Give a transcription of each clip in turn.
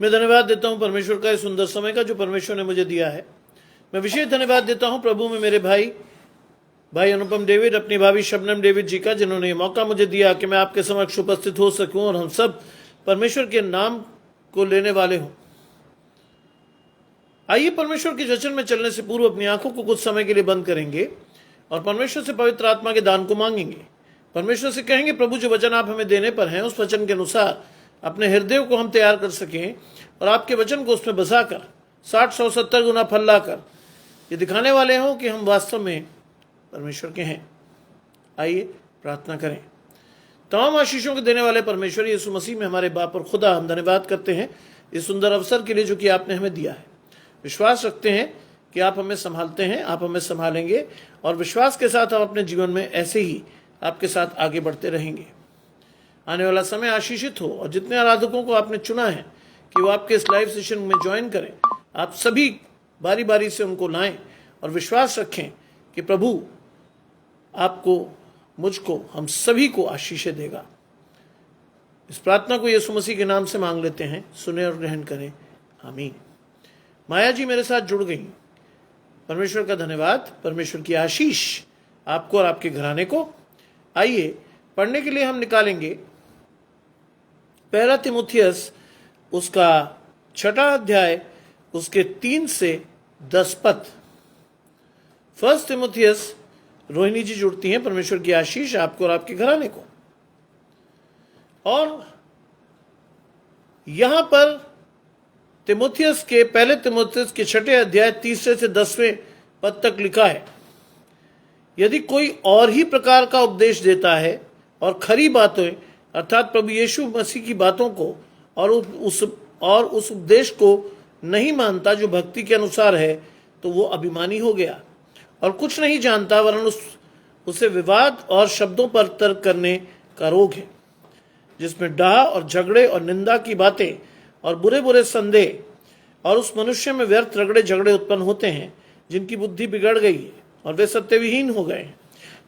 मैं धन्यवाद देता हूं परमेश्वर का इस सुंदर समय का जो परमेश्वर ने मुझे दिया है। मैं विशेष धन्यवाद देता हूं प्रभु में मेरे भाई अनुपम डेविड, अपनी भाभी शबनम डेविड जी का, जिन्होंने ये मौका मुझे दिया कि मैं आपके समक्ष उपस्थित हो सकूं और हम सब परमेश्वर के नाम को लेने वाले हों। आइए परमेश्वर के वचन में चलने से पूर्व अपनी आंखों को कुछ समय के लिए बंद करेंगे और परमेश्वर से पवित्र आत्मा के दान को मांगेंगे। परमेश्वर से कहेंगे, प्रभु जो वचन आप हमें देने पर हैं उस वचन के अनुसार अपने हृदय को हम तैयार कर सकें और आपके वचन को उसमें बसाकर 60, 100, 70 गुना फल लाकर ये दिखाने वाले हों कि हम वास्तव में परमेश्वर के हैं। आइए प्रार्थना करें। तमाम आशीषों को देने वाले परमेश्वर यीशु मसीह में हमारे बाप और खुदा, हम धन्यवाद करते हैं इस सुंदर अवसर के लिए जो कि आपने हमें दिया है। विश्वास रखते हैं कि आप हमें संभालते हैं, आप हमें संभालेंगे और विश्वास के साथ हम अपने जीवन में ऐसे ही आपके साथ आगे बढ़ते रहेंगे। आने वाला समय आशीषित हो और जितने आराधकों को आपने चुना है कि वो आपके इस लाइव सेशन में ज्वाइन करें, आप सभी बारी बारी से उनको लाएं और विश्वास रखें कि प्रभु आपको, मुझको, हम सभी को आशीषें देगा। इस प्रार्थना को यीशु मसीह के नाम से मांग लेते हैं, सुने और ग्रहण करें, आमीन। माया जी मेरे साथ जुड़ गई, परमेश्वर का धन्यवाद, परमेश्वर की आशीष आपको और आपके घराने को। आइए पढ़ने के लिए हम निकालेंगे पहला तिमुथियुस उसका 6 अध्याय उसके 3 से 10 पद। फर्स्ट तिमुथियुस, रोहिणी जी जुड़ती हैं, परमेश्वर की आशीष आपको और आपके घराने को। और यहां पर तिमुथियुस के पहले तिमुथियुस के 6 अध्याय 3 से 10वें पद तक लिखा है, यदि कोई और ही प्रकार का उपदेश देता है और खरी बातें अर्थात प्रभु यीशु मसीह की बातों को और उस उपदेश को नहीं मानता जो भक्ति के अनुसार है, तो वो अभिमानी हो गया और कुछ नहीं जानता, वरन उसे विवाद और शब्दों पर तर्क करने का रोग है, जिसमें डाह और झगड़े और निंदा की बातें और बुरे बुरे संदेह, और उस मनुष्य में व्यर्थ रगड़े झगड़े उत्पन्न होते हैं, जिनकी बुद्धि बिगड़ गई है और वे सत्यविहीन हो गए हैं,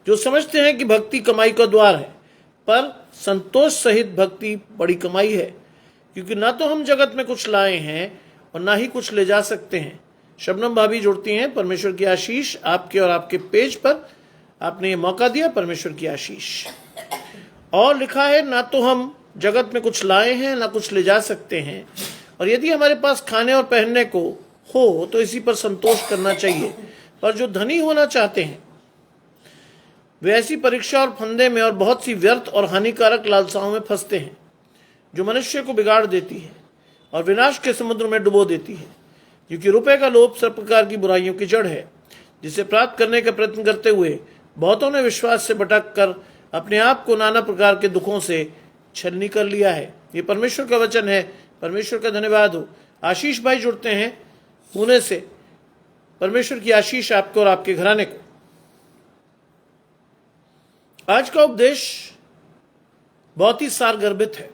जो समझते हैं कि भक्ति कमाई का द्वार है, पर संतोष सहित भक्ति बड़ी कमाई है, क्योंकि ना तो हम जगत में कुछ लाए हैं और ना ही कुछ ले जा सकते हैं। शबनम भाभी जुड़ती हैं, परमेश्वर की आशीष आपके और आपके पेज पर, आपने ये मौका दिया, परमेश्वर की आशीष। और लिखा है, ना तो हम जगत में कुछ लाए हैं ना कुछ ले जा सकते हैं, और यदि हमारे पास खाने और पहनने को हो तो इसी पर संतोष करना चाहिए। पर जो धनी होना चाहते हैं वे ऐसी परीक्षा और फंदे में और बहुत सी व्यर्थ और हानिकारक लालसाओं में फंसते हैं, जो मनुष्य को बिगाड़ देती है और विनाश के समुद्र में डुबो देती है। क्योंकि रुपए का लोभ सब प्रकार की बुराइयों की जड़ है, जिसे प्राप्त करने का प्रयत्न करते हुए बहुतों ने विश्वास से भटक कर अपने आप को नाना प्रकार के दुखों से छलनी कर लिया है। ये परमेश्वर का वचन है, परमेश्वर का धन्यवाद हो। आशीष भाई जुड़ते हैं पुणे से, परमेश्वर की आशीष आपको और आपके घराने को। आज का उपदेश बहुत ही सारगर्भित है।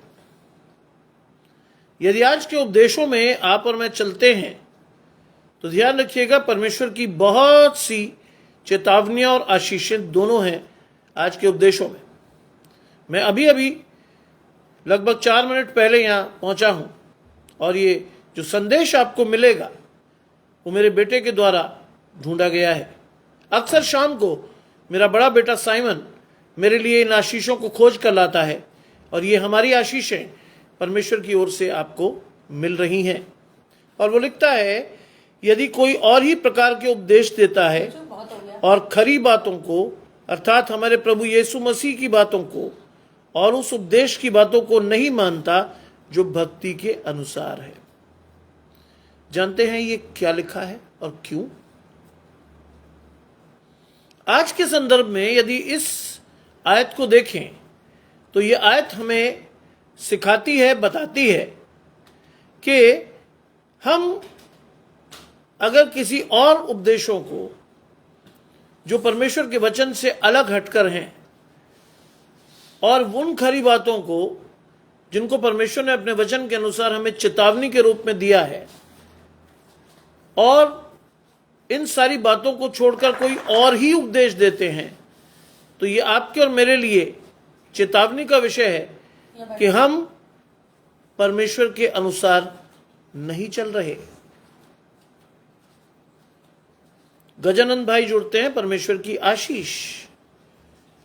यदि आज के उपदेशों में आप और मैं चलते हैं तो ध्यान रखिएगा, परमेश्वर की बहुत सी चेतावनियां और आशीषें दोनों हैं आज के उपदेशों में। मैं अभी लगभग 4 मिनट पहले यहां पहुंचा हूं और ये जो संदेश आपको मिलेगा वो मेरे बेटे के द्वारा ढूंढा गया है। अक्सर शाम को मेरा बड़ा बेटा साइमन मेरे लिए इन आशीषों को खोज कर लाता है और ये हमारी आशीषें परमेश्वर की ओर से आपको मिल रही हैं। और वो लिखता है, यदि कोई और ही प्रकार के उपदेश देता है और खरी बातों को अर्थात हमारे प्रभु यीशु मसीह की बातों को और उस उपदेश की बातों को नहीं मानता जो भक्ति के अनुसार है। जानते हैं ये क्या लिखा है और क्यों? आज के संदर्भ में यदि इस आयत को देखें तो ये आयत हमें सिखाती है, बताती है कि हम अगर किसी और उपदेशों को जो परमेश्वर के वचन से अलग हटकर हैं और उन खरी बातों को जिनको परमेश्वर ने अपने वचन के अनुसार हमें चेतावनी के रूप में दिया है, और इन सारी बातों को छोड़कर कोई और ही उपदेश देते हैं, तो ये आपके और मेरे लिए चेतावनी का विषय है कि हम परमेश्वर के अनुसार नहीं चल रहे। गजानंद भाई जुड़ते हैं, परमेश्वर की आशीष।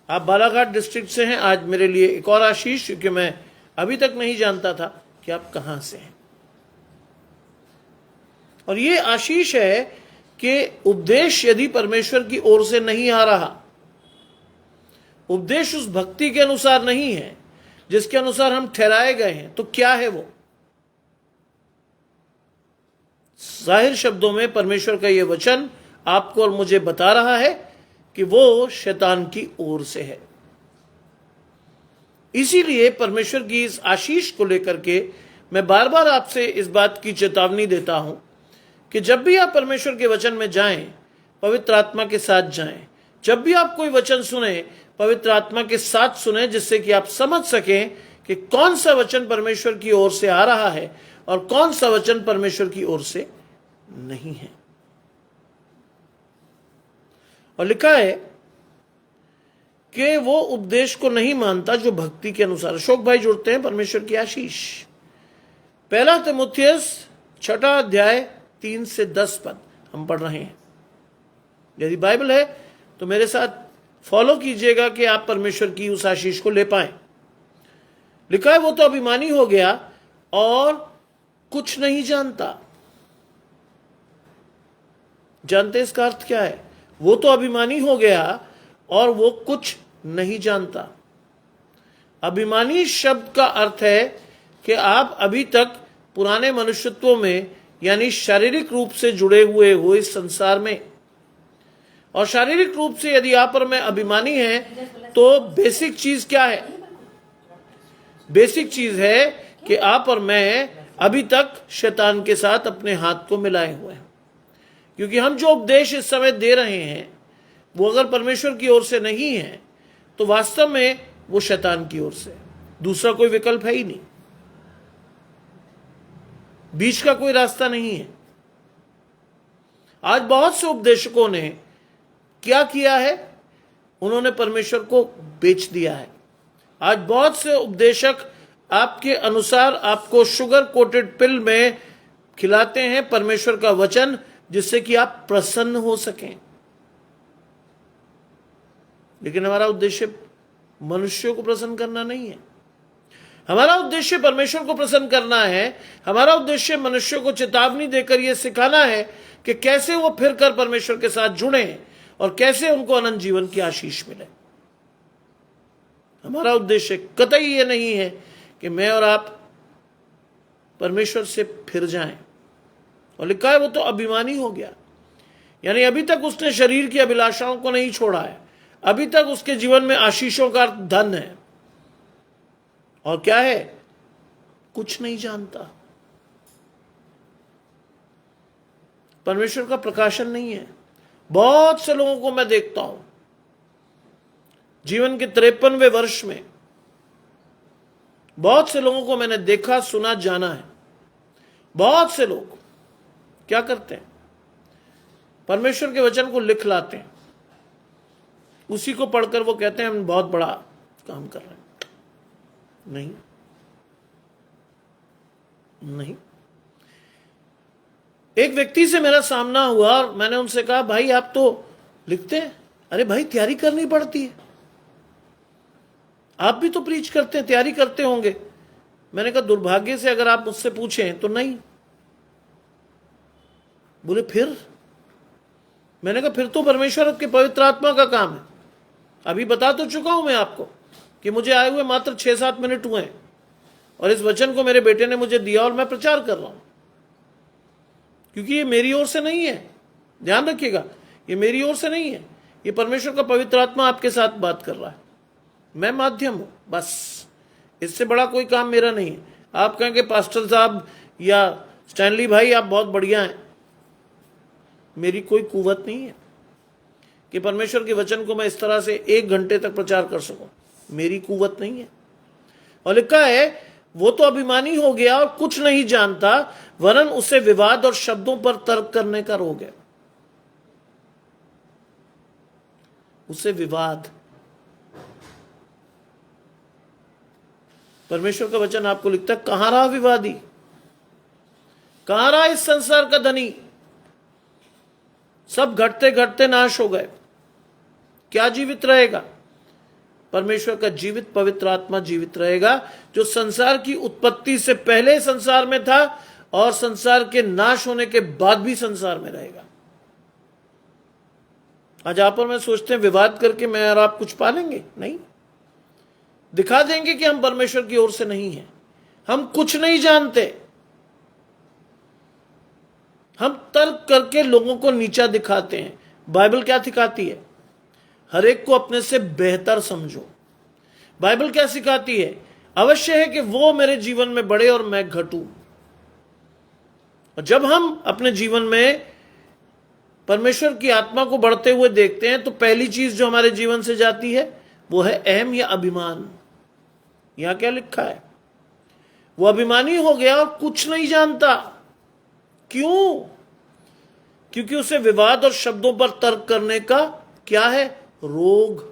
आप बालाघाट डिस्ट्रिक्ट से हैं, आज मेरे लिए एक और आशीष, क्योंकि मैं अभी तक नहीं जानता था कि आप कहां से हैं। और ये आशीष है कि उपदेश यदि परमेश्वर की ओर से नहीं आ रहा, उपदेश उस भक्ति के अनुसार नहीं है जिसके अनुसार हम ठहराए गए हैं, तो क्या है वो? जाहिर शब्दों में परमेश्वर का यह वचन आपको और मुझे बता रहा है कि वो शैतान की ओर से है। इसीलिए परमेश्वर की इस आशीष को लेकर के मैं बार बार आपसे इस बात की चेतावनी देता हूं कि जब भी आप परमेश्वर के वचन में जाएं, पवित्र आत्मा के साथ जाएं। जब भी आप कोई वचन सुने, पवित्र आत्मा के साथ सुने, जिससे कि आप समझ सकें कि कौन सा वचन परमेश्वर की ओर से आ रहा है और कौन सा वचन परमेश्वर की ओर से नहीं है। और लिखा है कि वो उपदेश को नहीं मानता जो भक्ति के अनुसार। अशोक भाई जुड़ते हैं, परमेश्वर की आशीष। 1 तीमुथियुस 6 अध्याय 3 से 10 पद हम पढ़ रहे हैं। यदि बाइबल है तो मेरे साथ फॉलो कीजिएगा कि आप परमेश्वर की उस आशीष को ले पाएं। लिखा है, वो तो अभिमानी हो गया और कुछ नहीं जानता। जानते इसका अर्थ क्या है? वो तो अभिमानी हो गया और वो कुछ नहीं जानता। अभिमानी शब्द का अर्थ है कि आप अभी तक पुराने मनुष्यत्व में, यानी शारीरिक रूप से जुड़े हुए हो इस संसार में। और शारीरिक रूप से यदि आप और मैं अभिमानी हैं तो बेसिक चीज क्या है? बेसिक चीज है कि आप और मैं अभी तक शैतान के साथ अपने हाथ को मिलाए हुए हैं। क्योंकि हम जो उपदेश इस समय दे रहे हैं वो अगर परमेश्वर की ओर से नहीं है तो वास्तव में वो शैतान की ओर से। दूसरा कोई विकल्प है ही नहीं, बीच का कोई रास्ता नहीं है। आज बहुत से उपदेशकों ने क्या किया है? उन्होंने परमेश्वर को बेच दिया है। आज बहुत से उपदेशक आपके अनुसार आपको शुगर कोटेड पिल में खिलाते हैं परमेश्वर का वचन, जिससे कि आप प्रसन्न हो सकें। लेकिन हमारा उद्देश्य मनुष्यों को प्रसन्न करना नहीं है। हमारा उद्देश्य परमेश्वर को प्रसन्न करना है। हमारा उद्देश्य मनुष्यों को चेतावनी देकर यह सिखाना है कि कैसे वो फिर कर परमेश्वर के साथ जुड़े और कैसे उनको अनंत जीवन की आशीष मिले। हमारा उद्देश्य कतई ये नहीं है कि मैं और आप परमेश्वर से फिर जाएं। और लिखा है, वो तो अभिमानी हो गया, यानी अभी तक उसने शरीर की अभिलाषाओं को नहीं छोड़ा है। अभी तक उसके जीवन में आशीषों का धन है। और क्या है? कुछ नहीं जानता। परमेश्वर का प्रकाशन नहीं है। बहुत से लोगों को मैं देखता हूं जीवन के 53वें वर्ष में, बहुत से लोगों को मैंने देखा, सुना, जाना है। बहुत से लोग क्या करते हैं? परमेश्वर के वचन को लिख लाते हैं, उसी को पढ़कर वो कहते हैं हम बहुत बड़ा काम कर रहे हैं। नहीं, नहीं। एक व्यक्ति से मेरा सामना हुआ और मैंने उनसे कहा, भाई आप तो लिखते हैं। अरे भाई, तैयारी करनी पड़ती है। आप भी तो प्रीच करते हैं, तैयारी करते होंगे। मैंने कहा, दुर्भाग्य से अगर आप मुझसे पूछें तो नहीं। बोले फिर? मैंने कहा, फिर तो परमेश्वर के पवित्र आत्मा का काम है। अभी बता तो चुका हूं मैं आपको कि मुझे आए हुए मात्र 6-7 मिनट हुए हैं और इस वचन को मेरे बेटे ने मुझे दिया और मैं प्रचार कर रहा हूं। क्योंकि ये मेरी ओर से नहीं है, ध्यान रखिएगा, ये मेरी ओर से नहीं है। ये परमेश्वर का पवित्र आत्मा आपके साथ बात कर रहा है। मैं माध्यम हूं, बस। इससे बड़ा कोई काम मेरा नहीं है। आप कहेंगे पास्टर साहब या स्टैनली भाई आप बहुत बढ़िया हैं, मेरी कोई कुवत नहीं है कि परमेश्वर के वचन को मैं इस तरह से 1 घंटे तक प्रचार कर सकूं। मेरी कुवत नहीं है। और लिखा है, वो तो अभिमानी हो गया और कुछ नहीं जानता, वरन उसे विवाद और शब्दों पर तर्क करने का रोग है। उसे विवाद। परमेश्वर का वचन आपको लिखता है, कहां रहा विवादी? कहां रहा इस संसार का धनी? सब घटते घटते नाश हो गए। क्या जीवित रहेगा? परमेश्वर का जीवित पवित्र आत्मा जीवित रहेगा, जो संसार की उत्पत्ति से पहले संसार में था और संसार के नाश होने के बाद भी संसार में रहेगा। आज आप और मैं सोचते हैं विवाद करके मैं और आप कुछ पालेंगे? नहीं। दिखा देंगे कि हम परमेश्वर की ओर से नहीं हैं, हम कुछ नहीं जानते। हम तर्क करके लोगों को नीचा दिखाते हैं। बाइबल क्या सिखाती है? हर एक को अपने से बेहतर समझो। बाइबल क्या सिखाती है? अवश्य है कि वो मेरे जीवन में बढ़े और मैं घटूं। और जब हम अपने जीवन में परमेश्वर की आत्मा को बढ़ते हुए देखते हैं तो पहली चीज जो हमारे जीवन से जाती है वो है अहम या अभिमान। यहां क्या लिखा है? वो अभिमानी हो गया और कुछ नहीं जानता। क्यों? क्योंकि उसे विवाद और शब्दों पर तर्क करने का क्या है? रोग।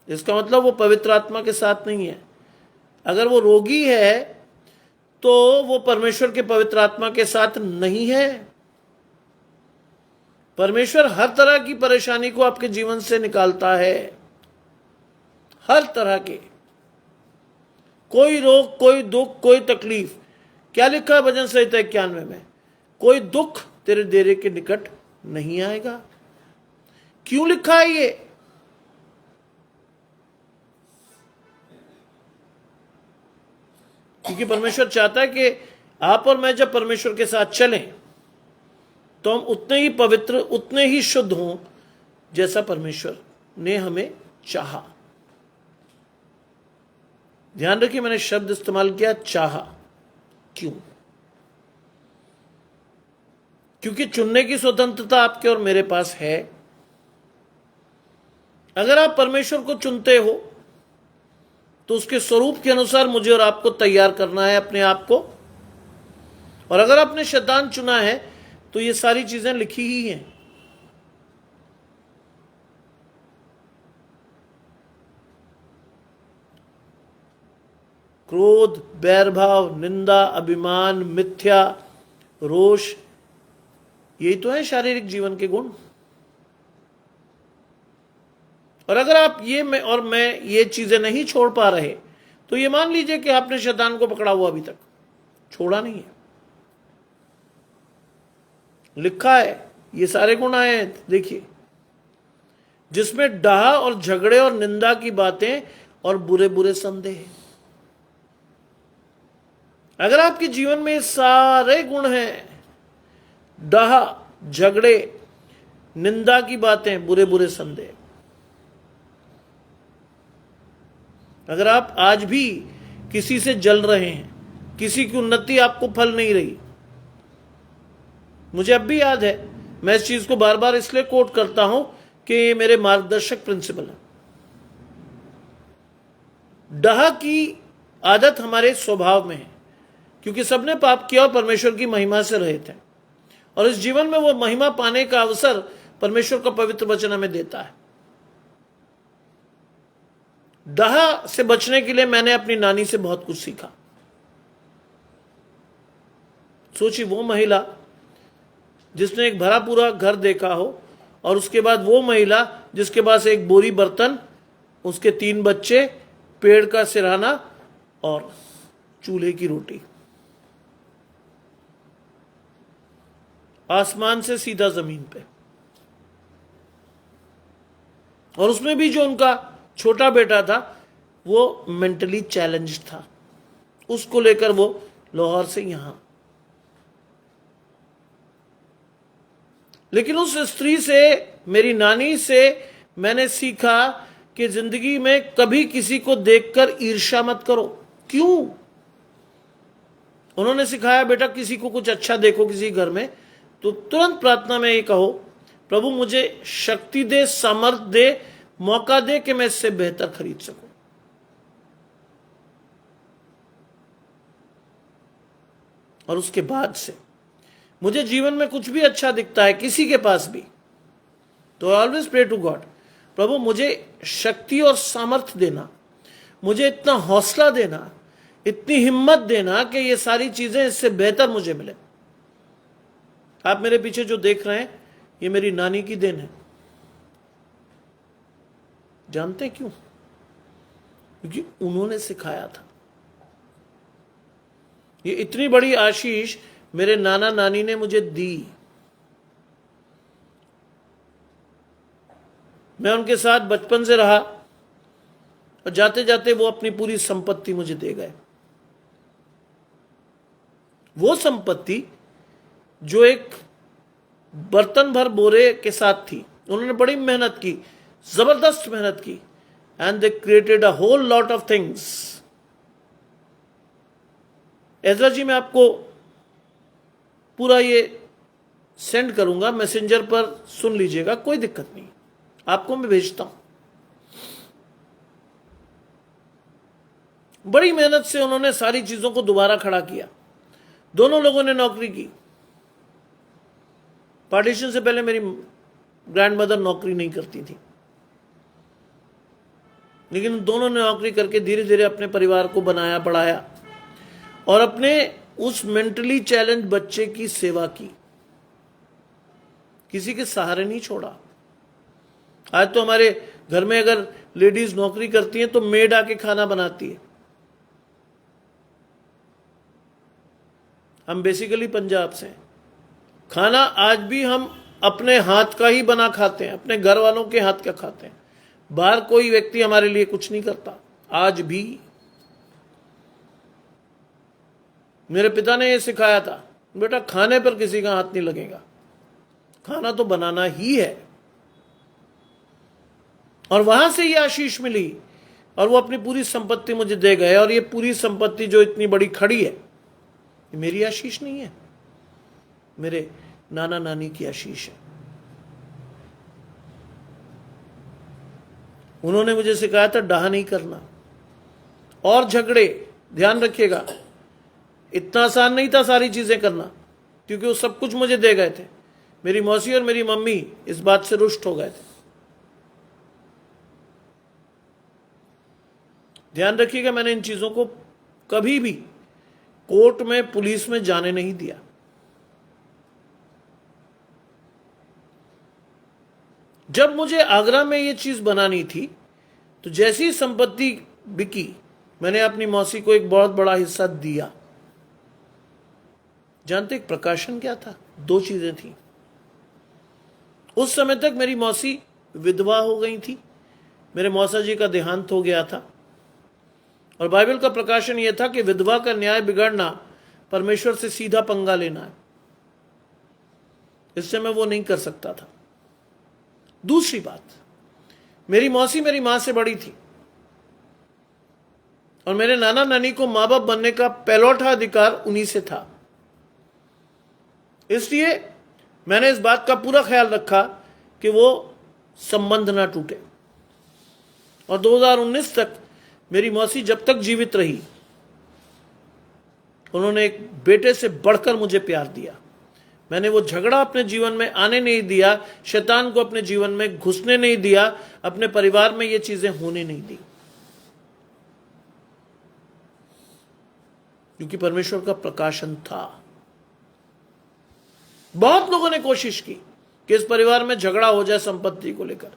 इसका मतलब वो पवित्र आत्मा के साथ नहीं है। अगर वो रोगी है तो वो परमेश्वर के पवित्र आत्मा के साथ नहीं है। परमेश्वर हर तरह की परेशानी को आपके जीवन से निकालता है, हर तरह के। कोई रोग, कोई दुख, कोई तकलीफ। क्या लिखा है भजन संहिता 91 में? कोई दुख तेरे डेरे के निकट नहीं आएगा। क्यों लिखा है ये? क्योंकि परमेश्वर चाहता है कि आप और मैं जब परमेश्वर के साथ चलें तो हम उतने ही पवित्र, उतने ही शुद्ध हों जैसा परमेश्वर ने हमें चाहा। ध्यान रखिए, मैंने शब्द इस्तेमाल किया चाहा। क्यों? क्योंकि चुनने की स्वतंत्रता आपके और मेरे पास है। अगर आप परमेश्वर को चुनते हो तो उसके स्वरूप के अनुसार मुझे और आपको तैयार करना है अपने आप को। और अगर आपने शैतान चुना है तो ये सारी चीजें लिखी ही हैं। क्रोध, बैरभाव, निंदा, अभिमान, मिथ्या, रोष, यही तो है शारीरिक जीवन के गुण। और अगर आप ये और मैं ये चीजें नहीं छोड़ पा रहे तो ये मान लीजिए कि आपने शैतान को पकड़ा हुआ अभी तक छोड़ा नहीं है। लिखा है, ये सारे गुण आए हैं, देखिए, जिसमें डाह और झगड़े और निंदा की बातें और बुरे बुरे संदेह। अगर आपके जीवन में सारे गुण हैं, डाह, झगड़े, निंदा की बातें, बुरे बुरे संदेह, अगर आप आज भी किसी से जल रहे हैं, किसी की उन्नति आपको फल नहीं रही। मुझे अब भी याद है, मैं इस चीज को बार बार इसलिए कोट करता हूं कि ये मेरे मार्गदर्शक प्रिंसिपल है। डाह की आदत हमारे स्वभाव में है, क्योंकि सबने पाप किया और परमेश्वर की महिमा से रहित हैं। और इस जीवन में वो महिमा पाने का अवसर परमेश्वर का पवित्र वचन हमें देता है। डाह से बचने के लिए मैंने अपनी नानी से बहुत कुछ सीखा। सोचिए, वो महिला जिसने एक भरा पूरा घर देखा हो और उसके बाद वो महिला जिसके पास एक बोरी बर्तन, उसके 3 बच्चे, पेड़ का सिरहाना और चूल्हे की रोटी, आसमान से सीधा जमीन पे। और उसमें भी जो उनका छोटा बेटा था वो मेंटली चैलेंज था, उसको लेकर वो लाहौर से यहां। लेकिन उस स्त्री से, मेरी नानी से मैंने सीखा कि जिंदगी में कभी किसी को देखकर ईर्ष्या मत करो। क्यों? उन्होंने सिखाया, बेटा किसी को कुछ अच्छा देखो किसी घर में तो तुरंत प्रार्थना में ये कहो, प्रभु मुझे शक्ति दे, सामर्थ दे, मौका दे कि मैं इससे बेहतर खरीद सकूं। और उसके बाद से मुझे जीवन में कुछ भी अच्छा दिखता है किसी के पास भी, तो I always pray to God, प्रभु मुझे शक्ति और सामर्थ देना, मुझे इतना हौसला देना इतनी हिम्मत देना कि ये सारी चीजें इससे बेहतर मुझे मिले। आप मेरे पीछे जो देख रहे हैं, ये मेरी नानी की देन है। जानते हैं क्यों? क्योंकि उन्होंने सिखाया था। ये इतनी बड़ी आशीष मेरे नाना नानी ने मुझे दी। मैं उनके साथ बचपन से रहा और जाते जाते वो अपनी पूरी संपत्ति मुझे दे गए। वो संपत्ति जो एक बर्तन भर बोरे के साथ थी, उन्होंने बड़ी मेहनत की, जबरदस्त मेहनत की, and they created a whole lot of things. Ezra ji, मैं आपको पूरा ये सेंड करूंगा मैसेंजर पर, सुन लीजिएगा, कोई दिक्कत नहीं, आपको मैं भेजता हूं। बड़ी मेहनत से उन्होंने सारी चीजों को दोबारा खड़ा किया। दोनों लोगों ने नौकरी की। पार्टीशन से पहले मेरी ग्रैंडमदर नौकरी नहीं करती थी, लेकिन दोनों ने नौकरी करके धीरे धीरे अपने परिवार को बनाया, बढ़ाया और अपने उस मेंटली चैलेंज बच्चे की सेवा की। किसी के सहारे नहीं छोड़ा। आज तो हमारे घर में अगर लेडीज नौकरी करती हैं तो मेड आके खाना बनाती है। हम बेसिकली पंजाब से हैं। खाना आज भी हम अपने हाथ का ही बना खाते हैं, अपने घर वालों के हाथ का खाते हैं। बाहर कोई व्यक्ति हमारे लिए कुछ नहीं करता आज भी। मेरे पिता ने यह सिखाया था, बेटा खाने पर किसी का हाथ नहीं लगेगा, खाना तो बनाना ही है। और वहां से ये आशीष मिली और वो अपनी पूरी संपत्ति मुझे दे गए। और ये पूरी संपत्ति जो इतनी बड़ी खड़ी है, ये मेरी आशीष नहीं है, मेरे नाना नानी की आशीष है। उन्होंने मुझे सिखाया था डाह नहीं करना। और झगड़े, ध्यान रखिएगा, इतना आसान नहीं था सारी चीजें करना, क्योंकि वो सब कुछ मुझे दे गए थे। मेरी मौसी और मेरी मम्मी इस बात से रुष्ट हो गए थे। ध्यान रखिएगा, मैंने इन चीजों को कभी भी कोर्ट में, पुलिस में जाने नहीं दिया। जब मुझे आगरा में ये चीज बनानी थी, तो जैसी संपत्ति बिकी, मैंने अपनी मौसी को एक बहुत बड़ा हिस्सा दिया। जानते एक प्रकाशन क्या था? 2 चीजें थी। उस समय तक मेरी मौसी विधवा हो गई थी, मेरे मौसा जी का देहांत हो गया था। और बाइबल का प्रकाशन यह था कि विधवा का न्याय बिगड़ना परमेश्वर से सीधा पंगा लेना है। इससे मैं वो नहीं कर सकता था। दूसरी बात, मेरी मौसी मेरी मां से बड़ी थी और मेरे नाना नानी को मां बाप बनने का पहलौठा अधिकार उन्हीं से था। इसलिए मैंने इस बात का पूरा ख्याल रखा कि वो संबंध ना टूटे। और 2019 तक मेरी मौसी जब तक जीवित रही, उन्होंने एक बेटे से बढ़कर मुझे प्यार दिया। मैंने वो झगड़ा अपने जीवन में आने नहीं दिया, शैतान को अपने जीवन में घुसने नहीं दिया, अपने परिवार में ये चीजें होने नहीं दी, क्योंकि परमेश्वर का प्रकाशन था। बहुत लोगों ने कोशिश की कि इस परिवार में झगड़ा हो जाए संपत्ति को लेकर,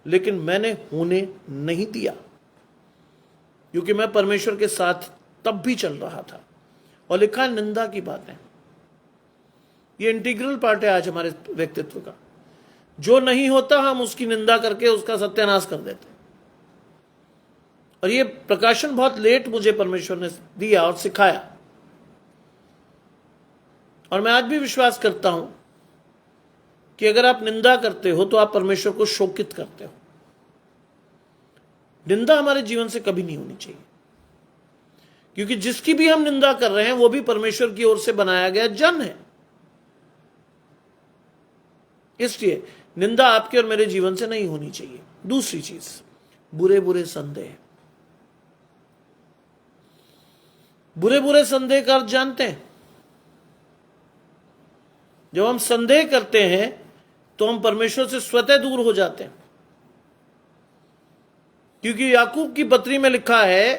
लेकिन मैंने होने नहीं दिया, क्योंकि मैं परमेश्वर के साथ तब भी चल रहा था। और लिखा है निंदा की बातें, ये इंटीग्रल पार्ट है आज हमारे व्यक्तित्व का। जो नहीं होता हम उसकी निंदा करके उसका सत्यानाश कर देते। और ये प्रकाशन बहुत लेट मुझे परमेश्वर ने दिया और सिखाया। और मैं आज भी विश्वास करता हूं कि अगर आप निंदा करते हो तो आप परमेश्वर को शोकित करते हो। निंदा हमारे जीवन से कभी नहीं होनी चाहिए, क्योंकि जिसकी भी हम निंदा कर रहे हैं वो भी परमेश्वर की ओर से बनाया गया जन है। इसलिए निंदा आपके और मेरे जीवन से नहीं होनी चाहिए। दूसरी चीज, बुरे बुरे संदेह। बुरे बुरे संदेह का अर्थ जानते हैं? जब हम संदेह करते हैं तो हम परमेश्वर से स्वतः दूर हो जाते हैं, क्योंकि याकूब की पत्री में लिखा है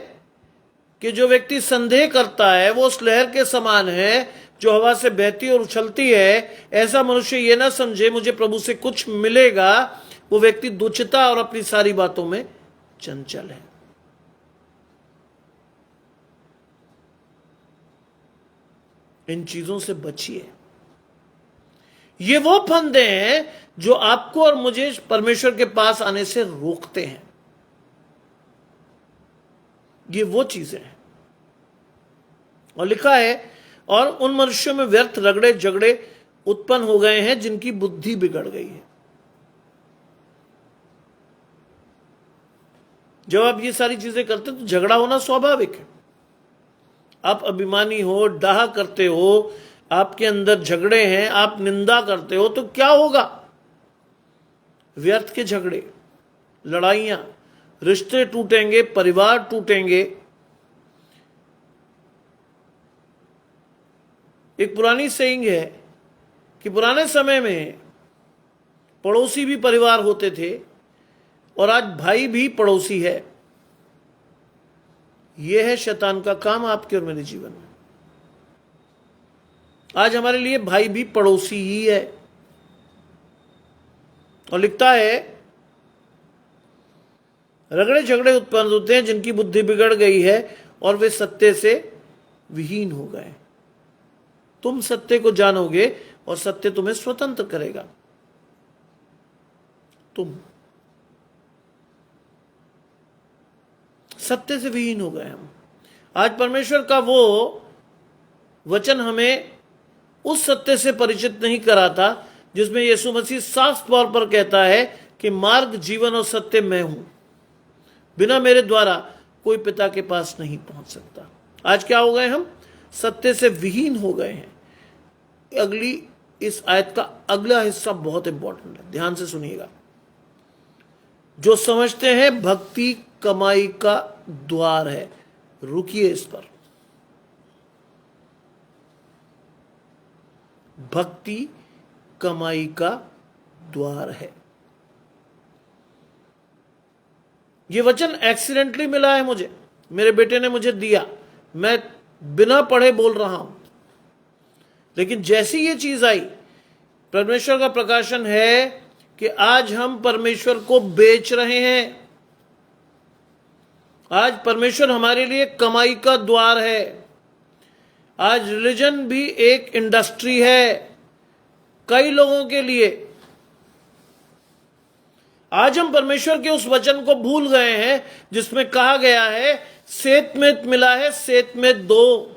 कि जो व्यक्ति संदेह करता है वो उस लहर के समान है जो हवा से बहती और उछलती है। ऐसा मनुष्य ये ना समझे मुझे प्रभु से कुछ मिलेगा। वो व्यक्ति दुचिता और अपनी सारी बातों में चंचल है। इन चीजों से बचिए। ये वो फंदे हैं जो आपको और मुझे परमेश्वर के पास आने से रोकते हैं। ये वो चीजें हैं। और लिखा है, और उन मनुष्यों में व्यर्थ रगड़े झगड़े उत्पन्न हो गए हैं जिनकी बुद्धि बिगड़ गई है। जब आप ये सारी चीजें करते हैं तो झगड़ा होना स्वाभाविक है। आप अभिमानी हो, डाह करते हो, आपके अंदर झगड़े हैं, आप निंदा करते हो, तो क्या होगा? व्यर्थ के झगड़े, लड़ाइयां, रिश्ते टूटेंगे, परिवार टूटेंगे। एक पुरानी सेइंग है कि पुराने समय में पड़ोसी भी परिवार होते थे और आज भाई भी पड़ोसी है। यह है शैतान का काम आपके और मेरे जीवन में। आज हमारे लिए भाई भी पड़ोसी ही है। और लिखता है, रगड़े झगड़े उत्पन्न होते हैं जिनकी बुद्धि बिगड़ गई है और वे सत्य से विहीन हो गए। तुम सत्य को जानोगे और सत्य तुम्हें स्वतंत्र करेगा। तुम सत्य से विहीन हो गए हम। आज परमेश्वर का वो वचन हमें उस सत्य से परिचित नहीं कराता जिसमें यीशु मसीह साफ तौर पर कहता है कि मार्ग, जीवन और सत्य मैं हूं। बिना मेरे द्वारा कोई पिता के पास नहीं पहुंच सकता। आज क्या हो गए हम? सत्य से विहीन हो गए हैं। इस आयत का अगला हिस्सा बहुत इंपॉर्टेंट है, ध्यान से सुनिएगा। जो समझते हैं भक्ति कमाई का द्वार है, रुकिए इस पर। भक्ति कमाई का द्वार है। यह वचन एक्सीडेंटली मिला है मुझे, मेरे बेटे ने मुझे दिया। मैं बिना पढ़े बोल रहा हूं, लेकिन जैसी ये चीज आई, परमेश्वर का प्रकाशन है कि आज हम परमेश्वर को बेच रहे हैं। आज परमेश्वर हमारे लिए कमाई का द्वार है। आज रिलीजन भी एक इंडस्ट्री है कई लोगों के लिए। आज हम परमेश्वर के उस वचन को भूल गए हैं जिसमें कहा गया है, सेत में मिला है सेत में दो।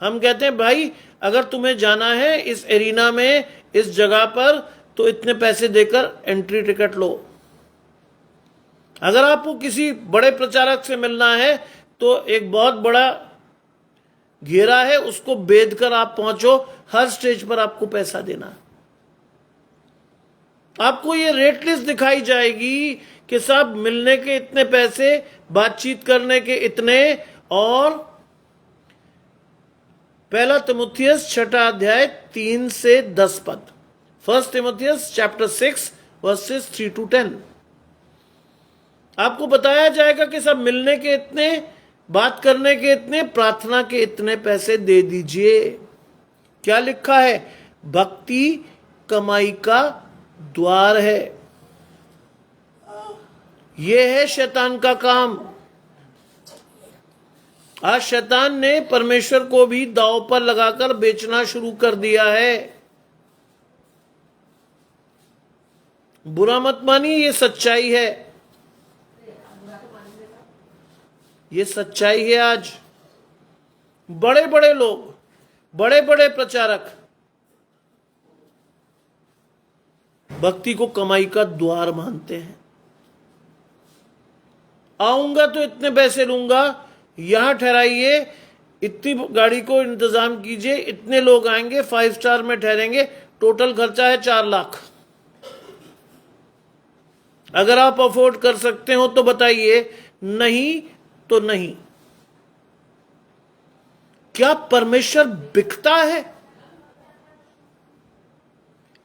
हम कहते हैं भाई अगर तुम्हें जाना है इस एरिना में, इस जगह पर, तो इतने पैसे देकर एंट्री टिकट लो। अगर आपको किसी बड़े प्रचारक से मिलना है तो एक बहुत बड़ा घेरा है, उसको बेध कर आप पहुंचो। हर स्टेज पर आपको पैसा देना। आपको ये रेट लिस्ट दिखाई जाएगी कि सब मिलने के इतने पैसे, बातचीत करने के इतने। और पहला तिमुथियुस 6 अध्याय 3 से 10 पद, 1 तिमुथियुस चैप्टर 6 वर्सेस 3 to 10। आपको बताया जाएगा कि सब मिलने के इतने, बात करने के इतने, प्रार्थना के इतने पैसे दे दीजिए। क्या लिखा है? भक्ति कमाई का द्वार है। यह है शैतान का काम। आज शैतान ने परमेश्वर को भी दांव पर लगाकर बेचना शुरू कर दिया है। बुरा मत मानिए, ये सच्चाई है। ये सच्चाई है। आज बड़े बड़े लोग, बड़े बड़े प्रचारक भक्ति को कमाई का द्वार मानते हैं। आऊंगा तो इतने पैसे लूंगा, यहां ठहराइए, इतनी गाड़ी को इंतजाम कीजिए, इतने लोग आएंगे, 5 स्टार में ठहरेंगे, टोटल खर्चा है 4 लाख। अगर आप अफोर्ड कर सकते हो तो बताइए, नहीं तो नहीं। क्या परमेश्वर बिकता है?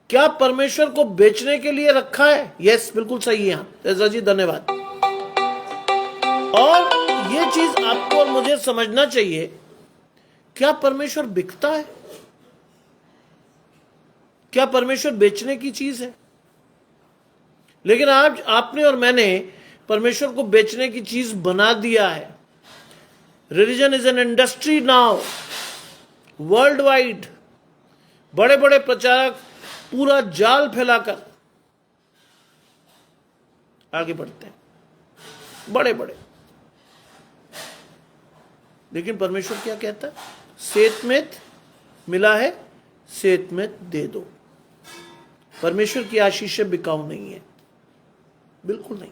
क्या परमेश्वर को बेचने के लिए रखा है? यस, बिल्कुल सही है। तेजा जी धन्यवाद। और ये चीज आपको और मुझे समझना चाहिए, क्या परमेश्वर बिकता है? क्या परमेश्वर बेचने की चीज है? लेकिन आज आपने और मैंने परमेश्वर को बेचने की चीज बना दिया है। Religion is an industry now, world wide. बड़े बड़े प्रचारक पूरा जाल फैलाकर आगे बढ़ते हैं, बड़े बड़े। लेकिन परमेश्वर क्या कहता है? सेतमेत मिला है, सेतमेत दे दो। परमेश्वर की आशीषें बिकाऊ नहीं है, बिल्कुल नहीं।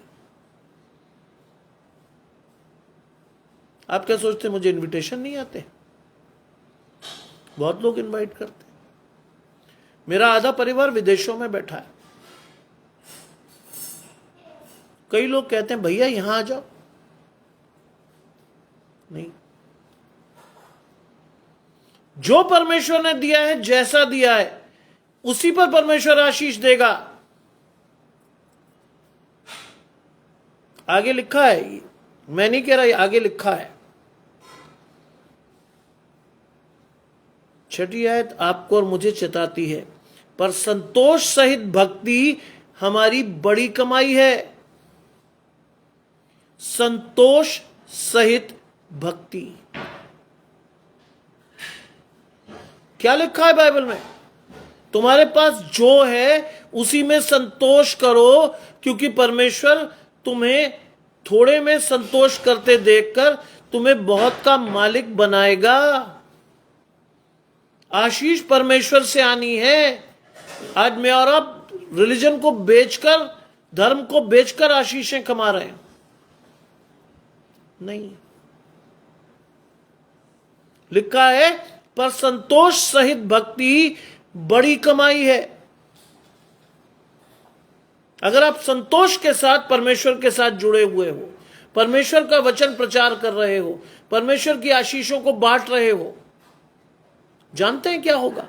आप क्या सोचते हैं मुझे इनविटेशन नहीं आते? बहुत लोग इनवाइट करते हैं। मेरा आधा परिवार विदेशों में बैठा है। कई लोग कहते हैं भैया यहां आ जाओ, नहीं। जो परमेश्वर ने दिया है, जैसा दिया है, उसी पर परमेश्वर आशीष देगा। आगे लिखा है, मैं नहीं कह रहा, आगे लिखा है। 6 आयत आपको और मुझे चेताती है, पर संतोष सहित भक्ति हमारी बड़ी कमाई है। संतोष सहित भक्ति, क्या लिखा है बाइबल में? तुम्हारे पास जो है उसी में संतोष करो, क्योंकि परमेश्वर तुम्हें थोड़े में संतोष करते देखकर तुम्हें बहुत का मालिक बनाएगा। आशीष परमेश्वर से आनी है। आज मैं और आप रिलीजन को बेचकर, धर्म को बेचकर आशीषें कमा रहे हैं, नहीं। लिखा है, पर संतोष सहित भक्ति बड़ी कमाई है। अगर आप संतोष के साथ परमेश्वर के साथ जुड़े हुए हो, परमेश्वर का वचन प्रचार कर रहे हो, परमेश्वर की आशीषों को बांट रहे हो, जानते हैं क्या होगा?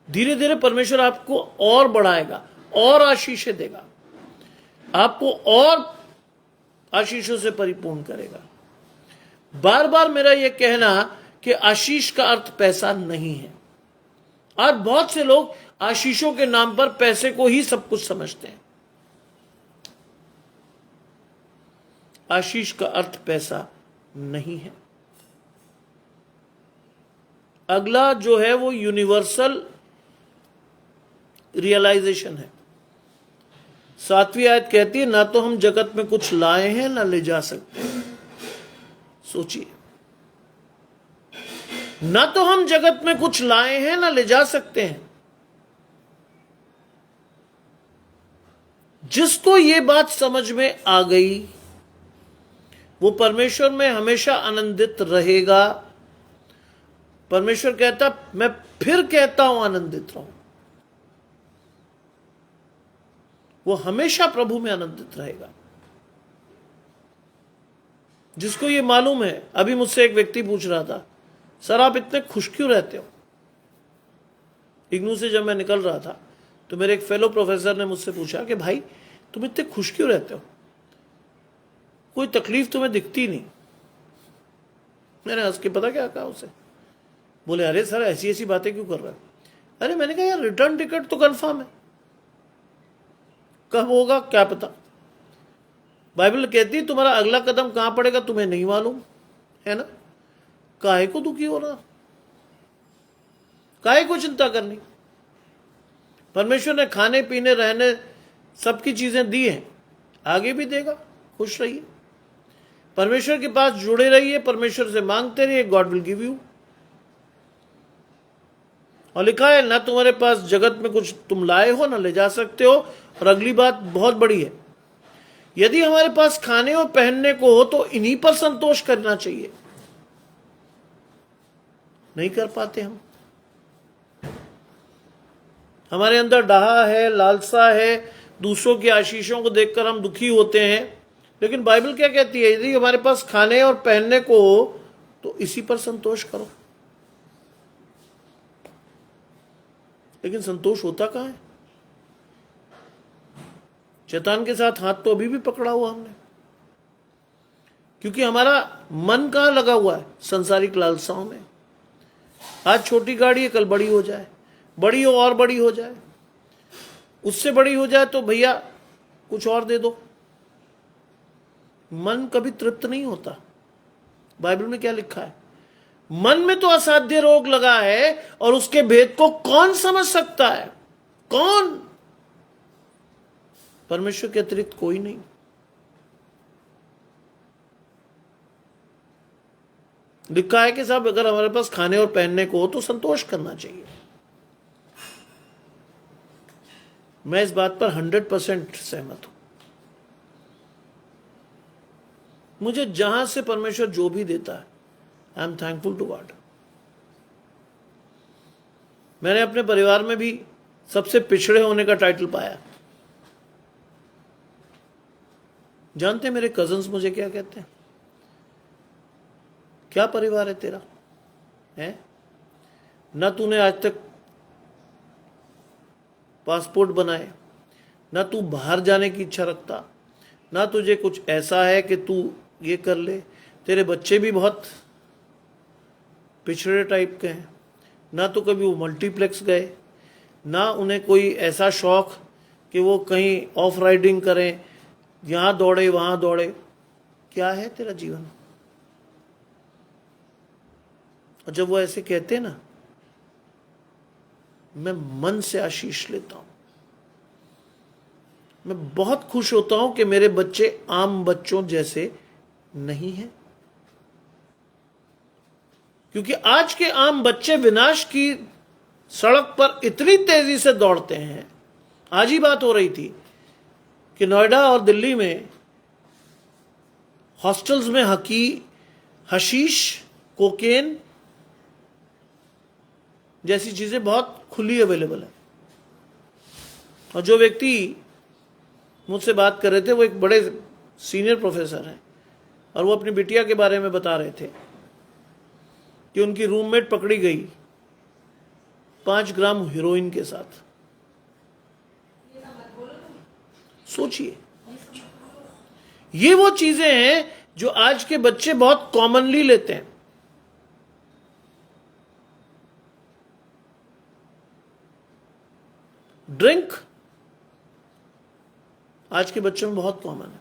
धीरे धीरे परमेश्वर आपको और बढ़ाएगा, और आशीषें देगा, आपको और आशीषों से परिपूर्ण करेगा। बार बार मेरा यह कहना कि आशीष का अर्थ पैसा नहीं है। आज बहुत से लोग आशीषों के नाम पर पैसे को ही सब कुछ समझते हैं। आशीष का अर्थ पैसा नहीं है। अगला जो है वो यूनिवर्सल रियलाइजेशन है। 7वीं आयत कहती है, ना तो हम जगत में कुछ लाए हैं ना ले जा सकते। सोचिए, ना तो हम जगत में कुछ लाए हैं ना ले जा सकते हैं। जिसको ये बात समझ में आ गई वो परमेश्वर में हमेशा आनंदित रहेगा। परमेश्वर कहता, मैं फिर कहता हूं आनंदित रहो। वो हमेशा प्रभु में आनंदित रहेगा। जिसको ये मालूम है, अभी मुझसे एक व्यक्ति पूछ रहा था, सर आप इतने खुश क्यों रहते हो? इग्नू से जब मैं निकल रहा था तो मेरे एक फेलो प्रोफेसर ने मुझसे पूछा कि भाई तुम इतने खुश क्यों रहते हो, कोई तकलीफ तुम्हें दिखती नहीं। मैंने हंस के पता क्या कहा उसे, बोले अरे सर ऐसी ऐसी बातें क्यों कर रहे हो? अरे मैंने कहा यार रिटर्न टिकट तो कंफर्म है, कब होगा क्या पता। बाइबल कहती है तुम्हारा अगला कदम कहां पड़ेगा तुम्हें नहीं मालूम, है ना? काहे को दुखी हो रहा, काहे को चिंता करनी? परमेश्वर ने खाने पीने रहने सबकी चीजें दी हैं, आगे भी देगा। खुश रहिए, परमेश्वर के पास जुड़े रहिए, परमेश्वर से मांगते रहिए, गॉड विल गिव यू। और लिखा है, ना तुम्हारे पास जगत में कुछ तुम लाए हो ना ले जा सकते हो। और अगली बात बहुत बड़ी है, यदि हमारे पास खाने और पहनने को हो तो इन्हीं पर संतोष करना चाहिए। नहीं कर पाते हम। हमारे अंदर डाहा है, लालसा है, दूसरों की आशीषों को देखकर हम दुखी होते हैं। लेकिन बाइबल क्या कहती है, यदि हमारे पास खाने और पहनने को हो तो इसी पर संतोष करो। लेकिन संतोष होता कहां है? शैतान के साथ हाथ तो अभी भी पकड़ा हुआ हमने। क्योंकि हमारा मन कहाँ लगा हुआ है? संसारिक लालसाओं में। आज छोटी गाड़ी है, कल बड़ी हो जाए, बड़ी हो और बड़ी हो जाए, उससे बड़ी हो जाए तो भैया कुछ और दे दो। मन कभी तृप्त नहीं होता। बाइबल में क्या लिखा है? मन में तो असाध्य रोग लगा है और उसके भेद को कौन समझ सकता है? कौन? परमेश्वर के अतिरिक्त कोई नहीं। लिखा है कि साहब अगर हमारे पास खाने और पहनने को हो तो संतोष करना चाहिए। मैं इस बात पर 100% सहमत हूं। मुझे जहां से परमेश्वर जो भी देता है, I am thankful to God. मैंने अपने परिवार में भी सबसे पिछड़े होने का टाइटल पाया। जानते हैं मेरे कजन्स मुझे क्या कहते हैं? क्या परिवार है तेरा? है ना, तूने आज तक पासपोर्ट बनाए, ना तू बाहर जाने की इच्छा रखता, ना तुझे कुछ ऐसा है कि तू ये कर ले। तेरे बच्चे भी बहुत पिछड़े टाइप के हैं, ना तो कभी वो मल्टीप्लेक्स गए, ना उन्हें कोई ऐसा शौक कि वो कहीं ऑफ राइडिंग करें, यहाँ दौड़े वहाँ दौड़े। क्या है तेरा जीवन? और जब वो ऐसे कहते हैं ना, मैं मन से आशीष लेता हूं। मैं बहुत खुश होता हूं कि मेरे बच्चे आम बच्चों जैसे नहीं हैं, क्योंकि आज के आम बच्चे विनाश की सड़क पर इतनी तेजी से दौड़ते हैं। आज ही बात हो रही थी कि नोएडा और दिल्ली में हॉस्टल्स में हशीश, कोकेन जैसी चीजें बहुत खुली अवेलेबल है। और जो व्यक्ति मुझसे बात कर रहे थे वो एक बड़े सीनियर प्रोफेसर हैं, और वो अपनी बिटिया के बारे में बता रहे थे कि उनकी रूममेट पकड़ी गई 5 ग्राम हेरोइन के साथ। सोचिए, ये वो चीजें हैं जो आज के बच्चे बहुत कॉमनली लेते हैं। ड्रिंक आज के बच्चों में बहुत कॉमन है।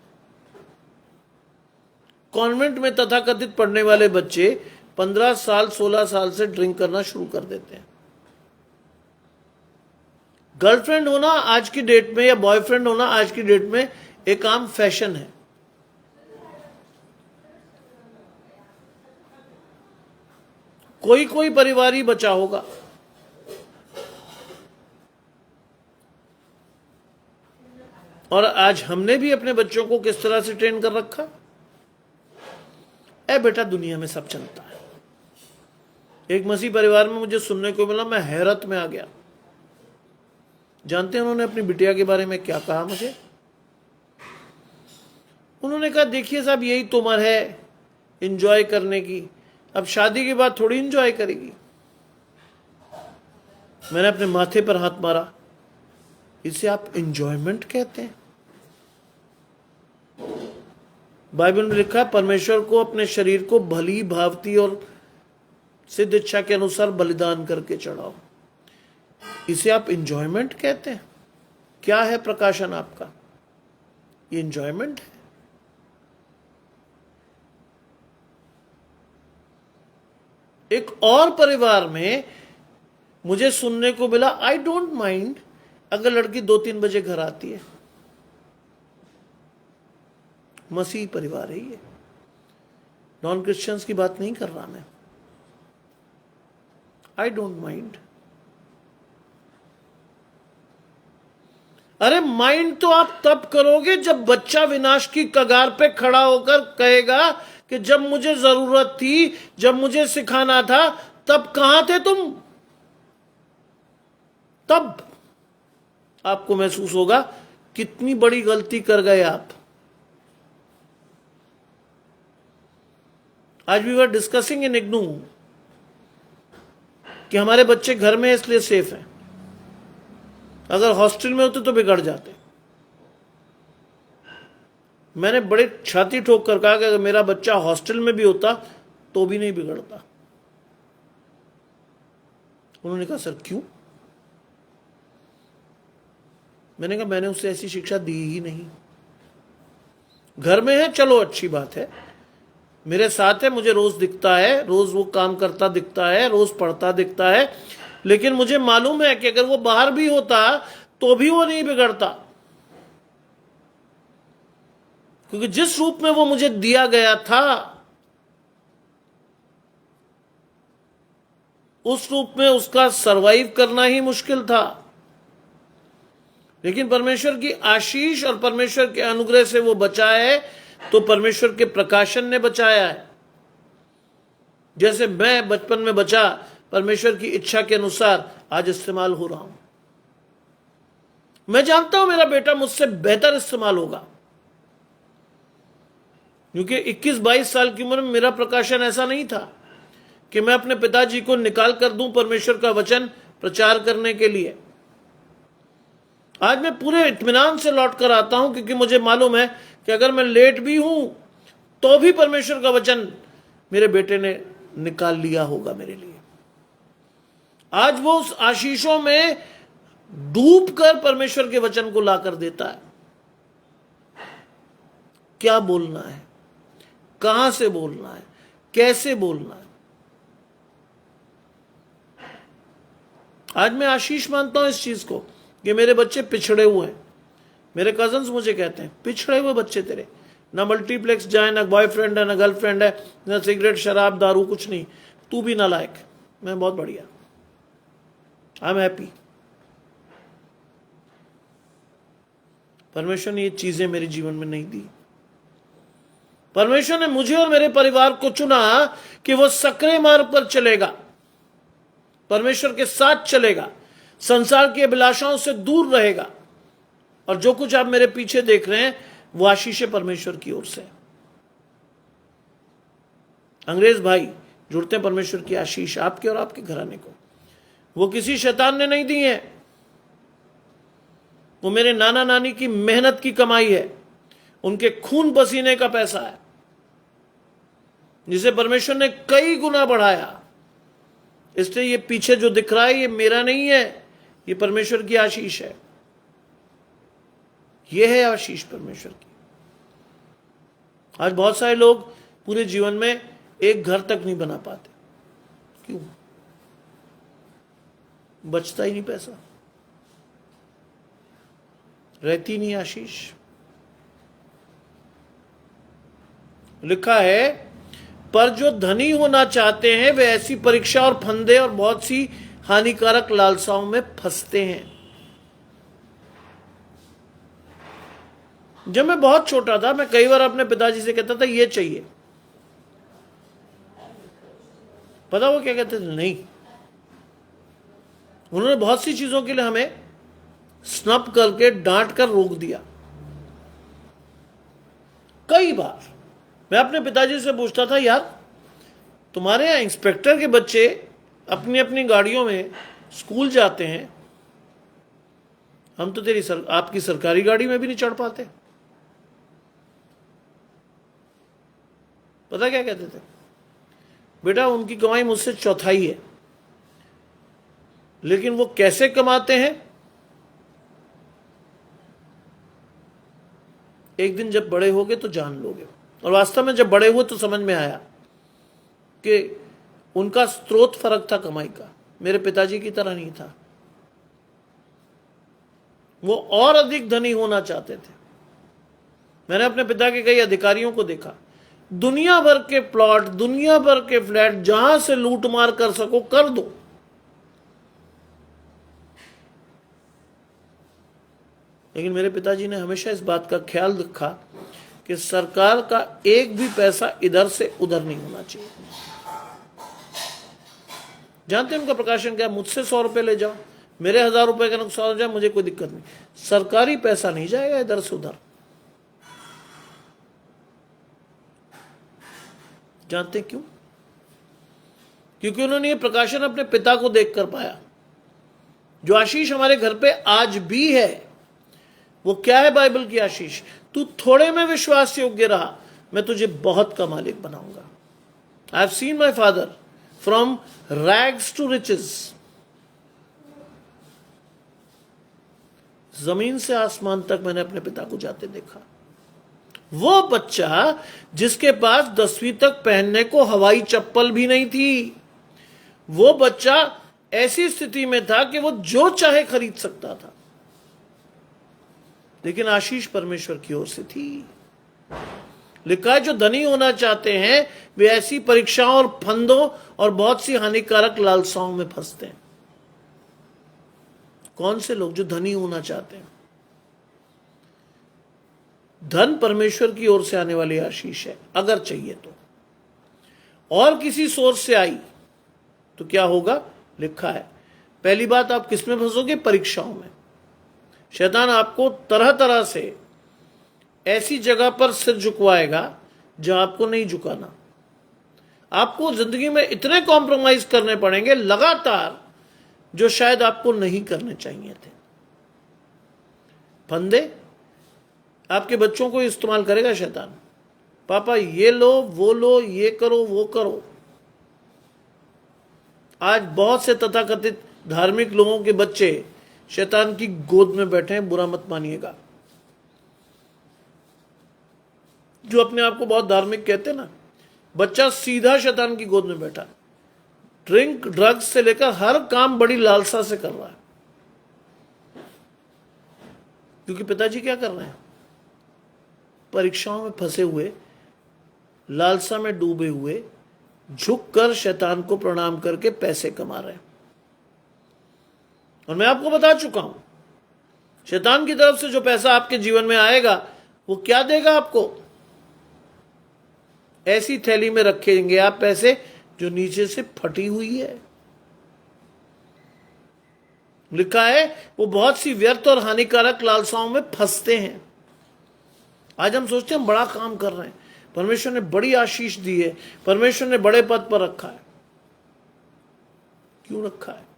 कॉन्वेंट में तथाकथित पढ़ने वाले बच्चे 15 साल 16 साल से ड्रिंक करना शुरू कर देते हैं। गर्लफ्रेंड होना आज की डेट में या बॉयफ्रेंड होना आज की डेट में एक आम फैशन है। कोई कोई परिवार ही बचा होगा। और आज हमने भी अपने बच्चों को किस तरह से ट्रेन कर रखा? ए बेटा, दुनिया में सब चलता है। एक मसीह परिवार में मुझे सुनने को मिला, मैं हैरत में आ गया। जानते हैं उन्होंने अपनी बिटिया के बारे में क्या कहा मुझे? उन्होंने कहा, देखिए साहब, यही तो उम्र है एंजॉय करने की, अब शादी के बाद थोड़ी एंजॉय करेगी। मैंने अपने माथे पर हाथ मारा। इसे आप एंजॉयमेंट कहते हैं? बाइबल में लिखा है, परमेश्वर को अपने शरीर को भली भांति और सिद्ध इच्छा के अनुसार बलिदान करके चढ़ाओ। इसे आप एंजॉयमेंट कहते हैं? क्या है प्रकाशन आपका? ये एंजॉयमेंट है? एक और परिवार में मुझे सुनने को मिला, आई डोंट माइंड अगर लड़की 2-3 बजे घर आती है। मसीह परिवार है ये, नॉन क्रिश्चियंस की बात नहीं कर रहा मैं। I don't mind. अरे माइंड तो आप तब करोगे जब बच्चा विनाश की कगार पे खड़ा होकर कहेगा कि जब मुझे जरूरत थी, जब मुझे सिखाना था, तब कहां थे तुम? तब आपको महसूस होगा कितनी बड़ी गलती कर गए आप। आज we were discussing in IGNOU कि हमारे बच्चे घर में इसलिए सेफ हैं, अगर हॉस्टल में होते तो बिगड़ जाते। मैंने बड़े छाती ठोक कर कहा कि अगर मेरा बच्चा हॉस्टल में भी होता तो भी नहीं बिगड़ता। उन्होंने कहा सर क्यों? मैंने कहा मैंने उसे ऐसी शिक्षा दी ही नहीं। घर में है चलो अच्छी बात है, मेरे साथ है, मुझे रोज दिखता है, रोज वो काम करता दिखता है, रोज पढ़ता दिखता है, लेकिन मुझे मालूम है कि अगर वो बाहर भी होता तो भी वो नहीं बिगड़ता, क्योंकि जिस रूप में वो मुझे दिया गया था उस रूप में उसका सरवाइव करना ही मुश्किल था। लेकिन परमेश्वर की आशीष और परमेश्वर के अनुग्रह से वो बचा है, तो परमेश्वर के प्रकाशन ने बचाया है। जैसे मैं बचपन में बचा, परमेश्वर की इच्छा के अनुसार आज इस्तेमाल हो रहा हूं। मैं जानता हूं मेरा बेटा मुझसे बेहतर इस्तेमाल होगा, क्योंकि 21-22 साल की उम्र में मेरा प्रकाशन ऐसा नहीं था कि मैं अपने पिताजी को निकाल कर दूं परमेश्वर का वचन प्रचार करने के लिए। आज मैं पूरे इत्मीनान से लौट कर आता हूं, क्योंकि मुझे मालूम है कि अगर मैं लेट भी हूं तो भी परमेश्वर का वचन मेरे बेटे ने निकाल लिया होगा मेरे लिए। आज वो उस आशीषों में डूब कर परमेश्वर के वचन को लाकर देता है। क्या बोलना है, कहां से बोलना है, कैसे बोलना है। आज मैं आशीष मानता हूं इस चीज को कि मेरे बच्चे पिछड़े हुए हैं। मेरे कजन्स मुझे कहते हैं पिछड़े हुए बच्चे तेरे, ना मल्टीप्लेक्स जाए, ना बॉयफ्रेंड है, ना गर्लफ्रेंड है, ना सिगरेट शराब दारू, कुछ नहीं, तू भी नालायक। मैं बहुत बढ़िया, आई एम हैप्पी। परमेश्वर ने ये चीजें मेरे जीवन में नहीं दी। परमेश्वर ने मुझे और मेरे परिवार को चुना कि वो सकरे मार्ग पर चलेगा, परमेश्वर के साथ चलेगा, संसार की अभिलाषाओं से दूर रहेगा, और जो कुछ आप मेरे पीछे देख रहे हैं वो आशीष है परमेश्वर की ओर से। अंग्रेज भाई जुड़ते हैं परमेश्वर की आशीष आपके और आपके घराने को। वो किसी शैतान ने नहीं दी है, वो मेरे नाना नानी की मेहनत की कमाई है, उनके खून पसीने का पैसा है, जिसे परमेश्वर ने कई गुना बढ़ाया। इसलिए ये पीछे जो दिख रहा है ये मेरा नहीं है, ये परमेश्वर की आशीष है। ये है आशीष परमेश्वर की। आज बहुत सारे लोग पूरे जीवन में एक घर तक नहीं बना पाते। क्यों? बचता ही नहीं पैसा, रहती नहीं आशीष। लिखा है पर जो धनी होना चाहते हैं वे ऐसी परीक्षा और फंदे और बहुत सी हानिकारक लालसाओं में फंसते हैं। जब मैं बहुत छोटा था मैं कई बार अपने पिताजी से कहता था ये चाहिए, पता वो क्या कहते थे? नहीं। उन्होंने बहुत सी चीजों के लिए हमें स्नप करके डांट कर रोक दिया। कई बार मैं अपने पिताजी से पूछता था यार तुम्हारे यहां इंस्पेक्टर के बच्चे अपनी अपनी गाड़ियों में स्कूल जाते हैं, हम तो आपकी सरकारी गाड़ी में भी नहीं चढ़ पाते। पता क्या कहते थे? बेटा उनकी कमाई मुझसे चौथाई है, लेकिन वो कैसे कमाते हैं एक दिन जब बड़े होगे तो जान लोगे। और वास्तव में जब बड़े हुए तो समझ में आया कि उनका स्रोत फर्क था कमाई का, मेरे पिताजी की तरह नहीं था। वो और अधिक धनी होना चाहते थे। मैंने अपने पिता के कई अधिकारियों को देखा, दुनिया भर के प्लॉट, दुनिया भर के फ्लैट, जहां से लूट मार कर सको कर दो, लेकिन मेरे पिताजी ने हमेशा इस बात का ख्याल रखा कि सरकार का एक भी पैसा इधर से उधर नहीं होना चाहिए। जानते हैं उनका प्रकाशन क्या? मुझसे 100 रुपए ले जाओ, मेरे 1000 रुपए का नुकसान हो जाए, मुझे कोई दिक्कत नहीं, सरकारी पैसा नहीं जाएगा इधर से उधर। जानते क्यों? क्योंकि उन्होंने ये प्रकाशन अपने पिता को देखकर पाया। जो आशीष हमारे घर पे आज भी है वो क्या है बाइबल की आशीष? तू थोड़े में विश्वास योग्य रहा, मैं तुझे बहुत का मालिक बनाऊंगा। I have seen my father from rags to riches, जमीन से आसमान तक मैंने अपने पिता को जाते देखा। वो बच्चा जिसके पास 10वीं तक पहनने को हवाई चप्पल भी नहीं थी, वो बच्चा ऐसी स्थिति में था कि वो जो चाहे खरीद सकता था, लेकिन आशीष परमेश्वर की ओर से थी। लिखा है जो धनी होना चाहते हैं वे ऐसी परीक्षाओं और फंदों और बहुत सी हानिकारक लालसाओं में फंसते हैं। कौन से लोग? जो धनी होना चाहते हैं। धन परमेश्वर की ओर से आने वाली आशीष है, अगर चाहिए तो। और किसी सोर्स से आई तो क्या होगा? लिखा है, पहली बात आप किस में फंसोगे? परीक्षाओं में। शैतान आपको तरह तरह से ऐसी जगह पर सिर झुकवाएगा जहां आपको नहीं झुकाना। आपको जिंदगी में इतने कॉम्प्रोमाइज करने पड़ेंगे लगातार जो शायद आपको नहीं करने चाहिए थे। फंदे आपके बच्चों को इस्तेमाल करेगा शैतान। पापा ये लो, वो लो, ये करो, वो करो। आज बहुत से तथाकथित धार्मिक लोगों के बच्चे शैतान की गोद में बैठे हैं, बुरा मत मानिएगा। जो अपने आप को बहुत धार्मिक कहते हैं ना, बच्चा सीधा शैतान की गोद में बैठा, ड्रिंक ड्रग्स से लेकर हर काम बड़ी लालसा से कर रहा है। क्योंकि पिताजी क्या कर रहे हैं? परीक्षाओं में फंसे हुए, लालसा में डूबे हुए, झुककर शैतान को प्रणाम करके पैसे कमा रहे हैं। और मैं आपको बता चुका हूं, शैतान की तरफ से जो पैसा आपके जीवन में आएगा वो क्या देगा आपको? ऐसी थैली में रखेंगे आप पैसे जो नीचे से फटी हुई है। लिखा है वो बहुत सी व्यर्थ और हानिकारक लालसाओं में फंसते हैं। आज हम सोचते हैं हम बड़ा काम कर रहे हैं, परमेश्वर ने बड़ी आशीष दी है, परमेश्वर ने बड़े पद पर रखा है। क्यों रखा है?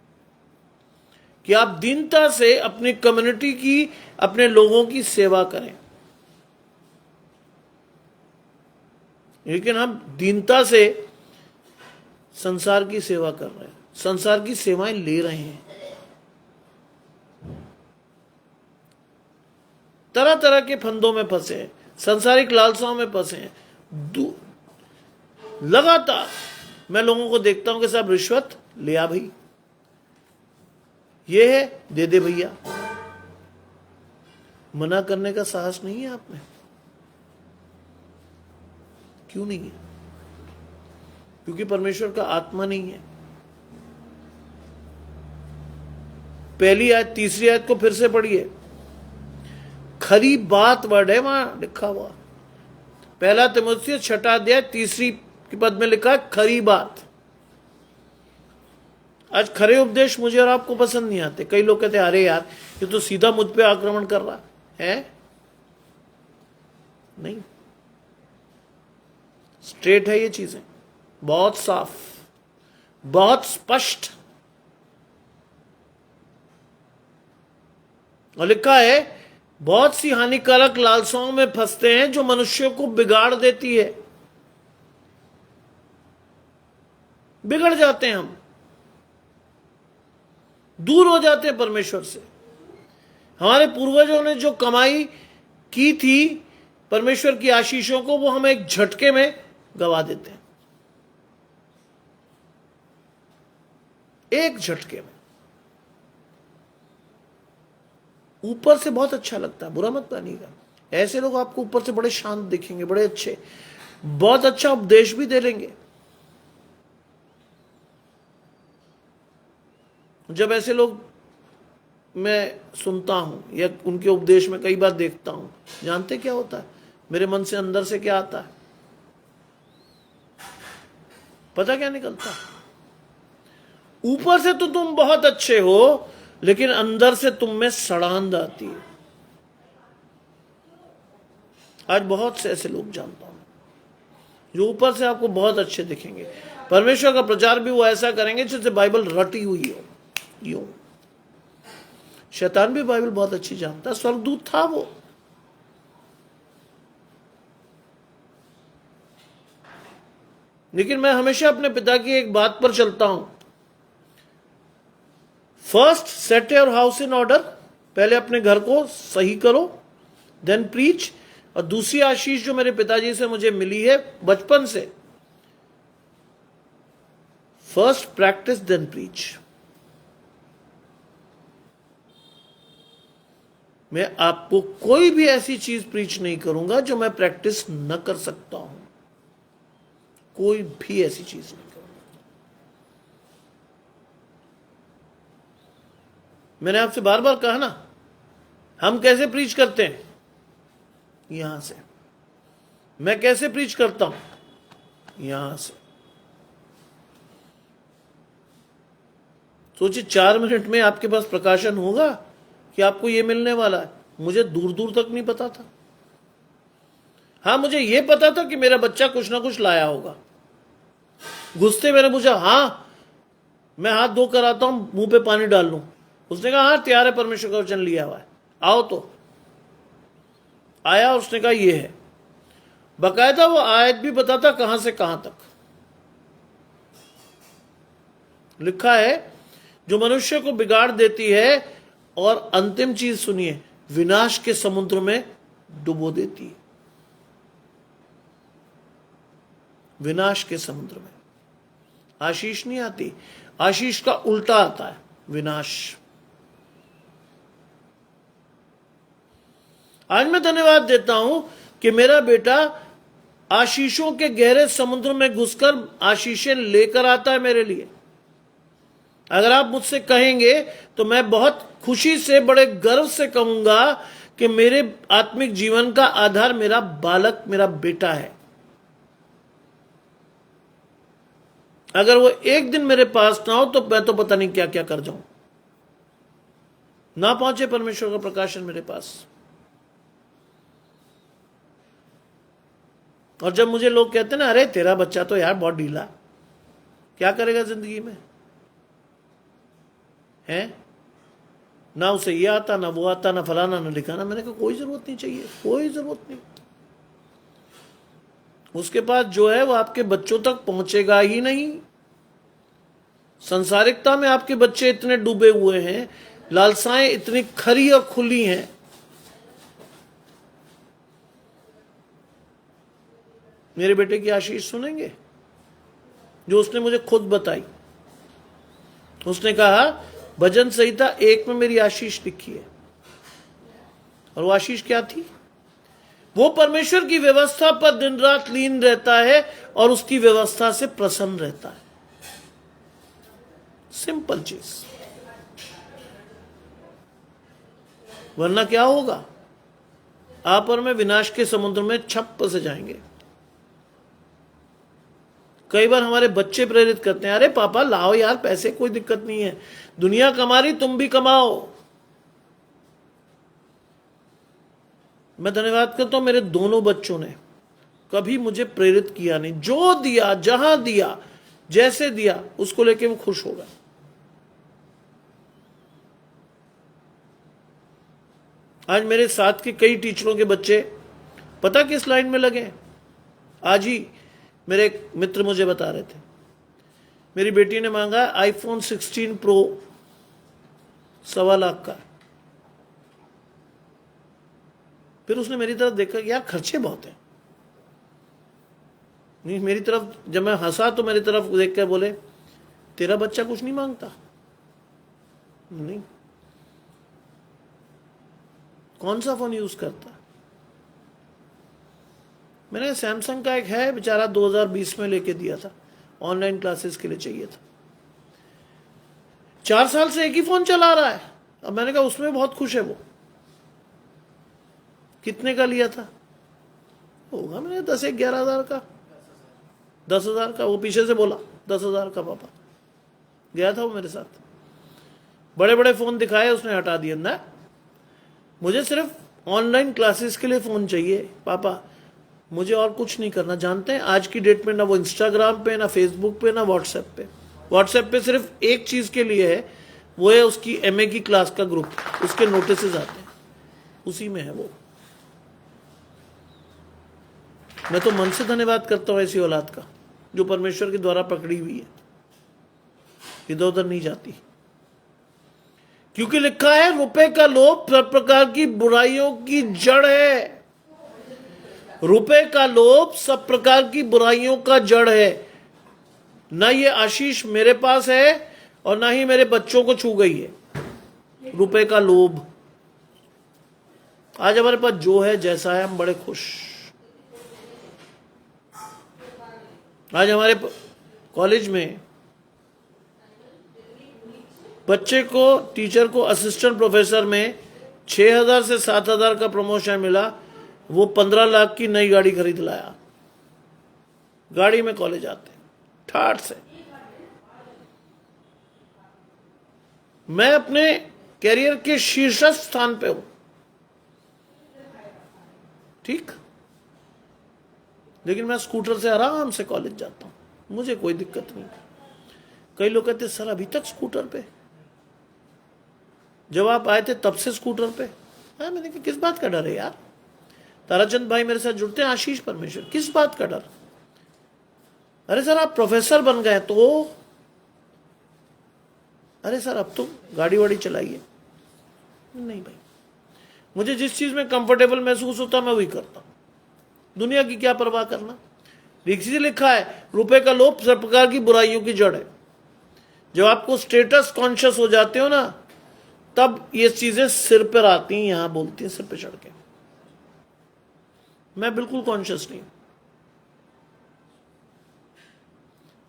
कि आप दीनता से अपनी कम्युनिटी की, अपने लोगों की सेवा करें। लेकिन हम दीनता से संसार की सेवा कर रहे हैं, संसार की सेवाएं ले रहे हैं, तरह तरह के फंदों में फंसे हैं, संसारिक लालसाओं में फंसे हैं। लगातार मैं लोगों को देखता हूं कि साहब रिश्वत ले आ भाई, ये है दे दे भैया। मना करने का साहस नहीं है आप में? क्यों नहीं है? क्योंकि परमेश्वर का आत्मा नहीं है। पहली आयत, तीसरी आयत को फिर से पढ़िए। खरी बात वर्ड है वहां लिखा हुआ। पहला तीमुथियुस 6 अध्याय 3 के पद में लिखा है खरी बात। आज खरे उपदेश मुझे और आपको पसंद नहीं आते। कई लोग कहते हैं अरे यार ये तो सीधा मुझ पे आक्रमण कर रहा है। नहीं, स्ट्रेट है ये चीजें, बहुत साफ, बहुत स्पष्ट। और लिखा है बहुत सी हानिकारक लालसाओं में फंसते हैं जो मनुष्यों को बिगाड़ देती है। बिगड़ जाते हैं हम, दूर हो जाते हैं परमेश्वर से। हमारे पूर्वजों ने जो कमाई की थी परमेश्वर की आशीषों को, वो हम एक झटके में गवा देते हैं, एक झटके में। ऊपर से बहुत अच्छा लगता है, बुरा मत मानिएगा। ऐसे लोग आपको ऊपर से बड़े शांत दिखेंगे, बड़े अच्छे, बहुत अच्छा उपदेश भी दे लेंगे। जब ऐसे लोग मैं सुनता हूं या उनके उपदेश में कई बार देखता हूं, जानते क्या होता है मेरे मन से, अंदर से क्या आता है? पता क्या निकलता? ऊपर से तो तुम बहुत अच्छे हो, लेकिन अंदर से तुम में सड़ांध आती है। आज बहुत से ऐसे लोग जानता हूं जो ऊपर से आपको बहुत अच्छे दिखेंगे, परमेश्वर का प्रचार भी वो ऐसा करेंगे जैसे बाइबल रटी हुई हो। यूं शैतान भी बाइबल बहुत अच्छी जानता है, स्वर्गदूत था वो। लेकिन मैं हमेशा अपने पिता की एक बात पर चलता हूं, first set your house in order, पहले अपने घर को सही करो, देन प्रीच। और दूसरी आशीष जो मेरे पिताजी से मुझे मिली है बचपन से, फर्स्ट प्रैक्टिस देन प्रीच। मैं आपको कोई भी ऐसी चीज प्रीच नहीं करूंगा जो मैं प्रैक्टिस न कर सकता हूं, कोई भी ऐसी चीज नहीं करूंगा। मैंने आपसे बार बार कहा ना, हम कैसे प्रीच करते हैं, यहां से। मैं कैसे प्रीच करता हूं, यहां से। सोचिए 4 मिनट में आपके पास प्रकाशन होगा कि आपको यह मिलने वाला है। मुझे दूर दूर तक नहीं पता था। हाँ, मुझे यह पता था कि मेरा बच्चा कुछ ना कुछ लाया होगा। गुस्से मैंने पूछा, हाँ मैं हाथ धो कर आता हूं, मुंह पे पानी डाल लूं? उसने कहा हाँ तैयार है, परमेश्वर का वचन लिया हुआ है, आओ। तो आया, उसने कहा ये है। बकायदा वो आयत भी बताता कहां से कहां तक। लिखा है जो मनुष्य को बिगाड़ देती है, और अंतिम चीज सुनिए, विनाश के समुद्र में डुबो देती है। विनाश के समुद्र में आशीष नहीं आती, आशीष का उल्टा आता है, विनाश। आज मैं धन्यवाद देता हूं कि मेरा बेटा आशीषों के गहरे समुद्र में घुसकर आशीषें लेकर आता है मेरे लिए। अगर आप मुझसे कहेंगे तो मैं बहुत खुशी से, बड़े गर्व से कहूंगा कि मेरे आत्मिक जीवन का आधार मेरा बालक, मेरा बेटा है। अगर वो एक दिन मेरे पास ना हो तो मैं तो पता नहीं क्या क्या कर जाऊं, ना पहुंचे परमेश्वर का प्रकाशन मेरे पास। और जब मुझे लोग कहते ना, अरे तेरा बच्चा तो यार बहुत ढीला, क्या करेगा जिंदगी में, है ना, उसे ये आता ना वो आता, ना फलाना ना लिखाना। मैंने कहा कोई जरूरत नहीं चाहिए, कोई जरूरत नहीं। उसके पास जो है वो आपके बच्चों तक पहुंचेगा ही नहीं। संसारिकता में आपके बच्चे इतने डूबे हुए हैं, लालसाएं इतनी खरी और खुली हैं। मेरे बेटे की आशीष सुनेंगे जो उसने मुझे खुद बताई। उसने कहा भजन संहिता 1 में मेरी आशीष लिखी है। और वो आशीष क्या थी? वो परमेश्वर की व्यवस्था पर दिन रात लीन रहता है और उसकी व्यवस्था से प्रसन्न रहता है। सिंपल चीज। वरना क्या होगा, आप और मैं विनाश के समुद्र में छप्प से जाएंगे। कई बार हमारे बच्चे प्रेरित करते हैं, अरे पापा लाओ यार पैसे, कोई दिक्कत नहीं है, दुनिया कमा रही तुम भी कमाओ। मैं धन्यवाद करता हूं, मेरे दोनों बच्चों ने कभी मुझे प्रेरित किया नहीं। जो दिया, जहां दिया, जैसे दिया, उसको लेके वो खुश होगा। आज मेरे साथ के कई टीचरों के बच्चे पता किस लाइन में लगे? आज ही मेरे एक मित्र मुझे बता रहे थे, मेरी बेटी ने मांगा iPhone 16 Pro 1.25 लाख का। फिर उसने मेरी तरफ देखा कि यार खर्चे बहुत हैं। नहीं, मेरी तरफ जब मैं हंसा तो मेरी तरफ देख कर बोले, तेरा बच्चा कुछ नहीं मांगता? नहीं। कौन सा फोन यूज करता? मैंने सैमसंग का एक है, बेचारा 2020 में लेके दिया था, ऑनलाइन क्लासेस के लिए चाहिए था। 4 साल से एक ही फोन चला रहा है। अब मैंने कहा उसमें बहुत खुश है वो। कितने का लिया था? होगा मैंने 10-11 हज़ार का, 10 हज़ार का। वो पीछे से बोला 10 हज़ार का पापा। गया था वो मेरे साथ, बड़े बड़े फोन दिखाए, उसने हटा दिया। ना, मुझे सिर्फ ऑनलाइन क्लासेस के लिए फोन चाहिए पापा, मुझे और कुछ नहीं करना। जानते हैं आज की डेट में ना वो इंस्टाग्राम पे, ना फेसबुक पे, ना व्हाट्सएप पे। व्हाट्सएप पे सिर्फ एक चीज के लिए है, वो है उसकी एमए की क्लास का ग्रुप, उसके नोटिसेस आते हैं, उसी में है वो। मैं तो मन से धन्यवाद करता हूं ऐसी औलाद का जो परमेश्वर के द्वारा पकड़ी हुई है, इधर उधर नहीं जाती। क्योंकि लिखा है रुपए का लोभ सब प्रकार की बुराइयों की जड़ है। रुपए का लोभ सब प्रकार की बुराइयों का जड़ है। ना ये आशीष मेरे पास है और ना ही मेरे बच्चों को छू गई है रुपए का लोभ। आज हमारे पास जो है जैसा है हम बड़े खुश। आज हमारे कॉलेज में बच्चे को, टीचर को असिस्टेंट प्रोफेसर में 6,000 से 7,000 का प्रमोशन मिला। वो 15 लाख की नई गाड़ी खरीद लाया। गाड़ी में कॉलेज आते ठाठ से। मैं अपने कैरियर के शीर्ष स्थान पे हूं, ठीक, लेकिन मैं स्कूटर से आराम से कॉलेज जाता हूं, मुझे कोई दिक्कत नहीं। कई लोग कहते सर अभी तक स्कूटर पे, जब आप आए थे तब से स्कूटर पे। मैंने कहा किस बात का डर है यार। ताराचंद भाई मेरे साथ जुड़ते हैं, आशीष परमेश्वर, किस बात का डर। अरे सर आप प्रोफेसर बन गए तो, अरे सर अब तो गाड़ी वाड़ी चलाइए। नहीं भाई, मुझे जिस चीज में कंफर्टेबल महसूस होता मैं वही करता हूं, दुनिया की क्या परवाह करना। इसी लिखा है रुपए का लोभ सब प्रकार की बुराइयों की जड़ है। जब आपको स्टेटस कॉन्शियस हो जाते हो ना, तब ये चीजें सिर पर आती हैं, यहां बोलती हैं सिर पे चढ़ के। मैं बिल्कुल कॉन्शियस नहीं,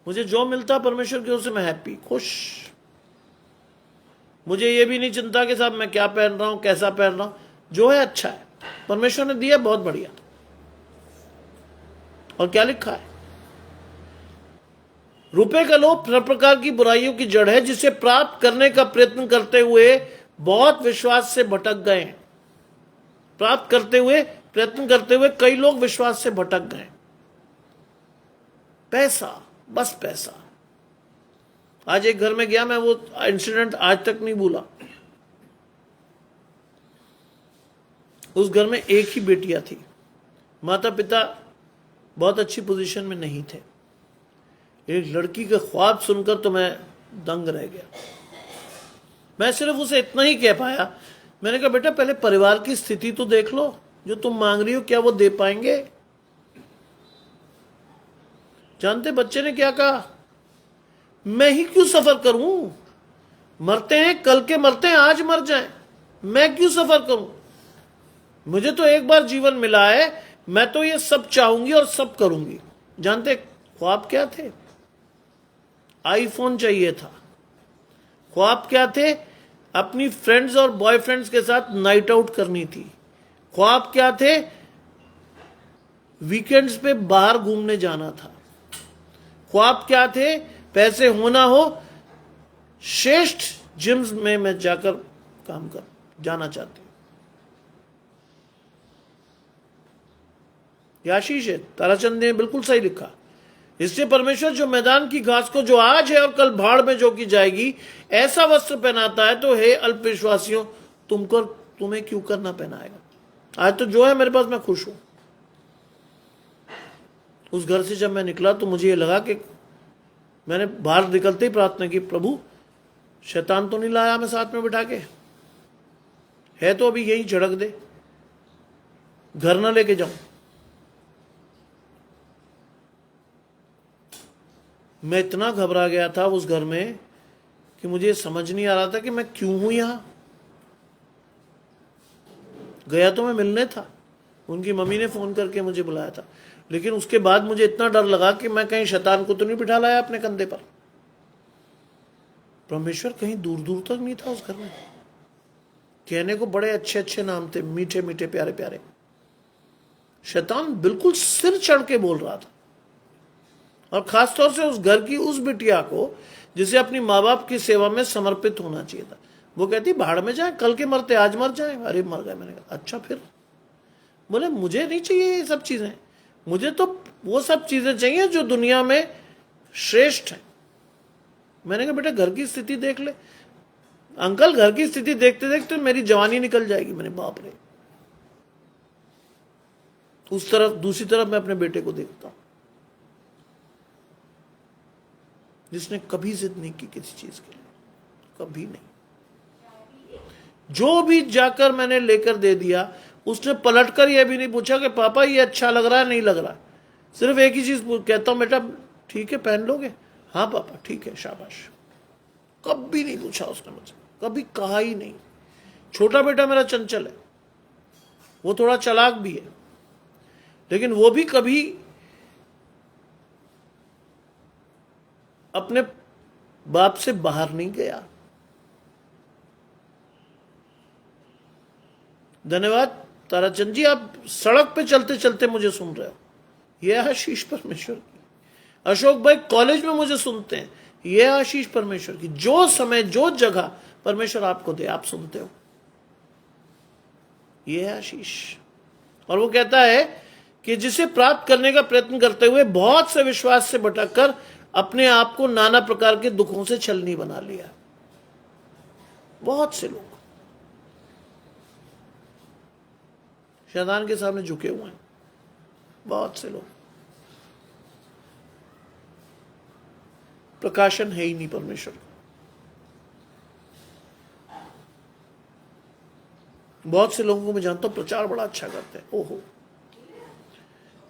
मुझे जो मिलता परमेश्वर की ओर से मैं हैप्पी, खुश। मुझे ये भी नहीं चिंता कि साहब मैं क्या पहन रहा हूं, कैसा पहन रहा हूं, जो है अच्छा है, परमेश्वर ने दिया बहुत बढ़िया। और क्या लिखा है, रुपए का लोभ सब प्रकार की बुराइयों की जड़ है, जिसे प्राप्त करने का प्रयत्न करते हुए बहुत विश्वास से भटक गए। प्राप्त करते हुए, प्रयत्न करते हुए कई लोग विश्वास से भटक गए। पैसा, बस पैसा। आज एक घर में गया मैं, वो इंसिडेंट आज तक नहीं भूला। उस घर में एक ही बेटियां थी, माता पिता बहुत अच्छी पोजीशन में नहीं थे। एक लड़की का ख्वाब सुनकर तो मैं दंग रह गया। मैं सिर्फ उसे इतना ही कह पाया, मैंने कहा बेटा पहले परिवार की स्थिति तो देख लो, जो तुम मांग रही हो क्या वो दे पाएंगे। जानते बच्चे ने क्या कहा, मैं ही क्यों सफर करूं, मरते हैं कल के मरते हैं, आज मर जाएं, मैं क्यों सफर करूं। मुझे तो एक बार जीवन मिला है, मैं तो ये सब चाहूंगी और सब करूंगी। जानते ख्वाब क्या थे, आईफोन चाहिए था। ख्वाब क्या थे, अपनी फ्रेंड्स और बॉयफ्रेंड्स के साथ नाइट आउट करनी थी। ख्वाब क्या थे, वीकेंड्स पे बाहर घूमने जाना था। ख्वाब क्या थे, पैसे होना हो, श्रेष्ठ जिम्स में मैं जाकर काम कर जाना चाहती हूं। यह आशीष है, ताराचंद ने बिल्कुल सही लिखा। इससे परमेश्वर जो मैदान की घास को जो आज है और कल भाड़ में जो की जाएगी ऐसा वस्त्र पहनाता है, तो हे अल्प विश्वासियों तुम्हें क्यों करना पहनाएगा। आज तो जो है मेरे पास मैं खुश हूं। उस घर से जब मैं निकला तो मुझे ये लगा कि मैंने बाहर निकलते ही प्रार्थना की, प्रभु शैतान तो नहीं लाया मैं साथ में बिठा के, है तो अभी यही झड़क दे, घर ना लेके जाऊं। मैं इतना घबरा गया था उस घर में कि मुझे समझ नहीं आ रहा था कि मैं क्यों हूं यहां। गया तो मैं मिलने था, उनकी मम्मी ने फोन करके मुझे बुलाया था, लेकिन उसके बाद मुझे इतना डर लगा कि मैं कहीं शैतान को तो नहीं बिठा लाया अपने कंधे पर। परमेश्वर कहीं दूर दूर तक नहीं था उस घर में। कहने को बड़े अच्छे अच्छे नाम थे, मीठे मीठे प्यारे प्यारे। शैतान बिल्कुल सिर चढ़ के बोल रहा था। और खासतौर से उस घर की उस बिटिया को जिसे अपनी माँ बाप की सेवा में समर्पित होना चाहिए था, वो कहती भाड़ में जाए, कल के मरते आज मर जाए। अरे मर गए। मैंने कहा अच्छा फिर। बोले मुझे नहीं चाहिए ये सब चीजें, मुझे तो वो सब चीजें चाहिए जो दुनिया में श्रेष्ठ है। मैंने कहा बेटा घर की स्थिति देख ले, अंकल घर की स्थिति देखते देखते मेरी जवानी निकल जाएगी। मैंने बाप रे। उस तरफ दूसरी तरफ मैं अपने बेटे को देखता हूं जिसने कभी जिद नहीं की किसी चीज के लिए, कभी नहीं। जो भी जाकर मैंने लेकर दे दिया, उसने पलटकर यह भी नहीं पूछा कि पापा ये अच्छा लग रहा है नहीं लग रहा। सिर्फ एक ही चीज कहता हूं, बेटा ठीक है पहन लोगे? हाँ पापा ठीक है, शाबाश। कभी नहीं पूछा उसने मुझसे, कभी कहा ही नहीं। छोटा बेटा मेरा चंचल है, वो थोड़ा चालाक भी है, लेकिन वो भी कभी अपने बाप से बाहर नहीं गया। धन्यवाद ताराचंद जी, आप सड़क पे चलते चलते मुझे सुन रहे हो, यह आशीष परमेश्वर की। अशोक भाई कॉलेज में मुझे सुनते हैं, यह आशीष परमेश्वर की। जो समय जो जगह परमेश्वर आपको दे, आप सुनते हो, यह है आशीष। और वो कहता है कि जिसे प्राप्त करने का प्रयत्न करते हुए बहुत से विश्वास से भटककर अपने आप को नाना प्रकार के दुखों से छलनी बना लिया। बहुत से लोग शैतान के सामने झुके हुए हैं, बहुत से लोग। प्रकाशन है ही नहीं परमेश्वर। बहुत से लोगों को मैं जानता हूं प्रचार बड़ा अच्छा करते हैं, ओहो,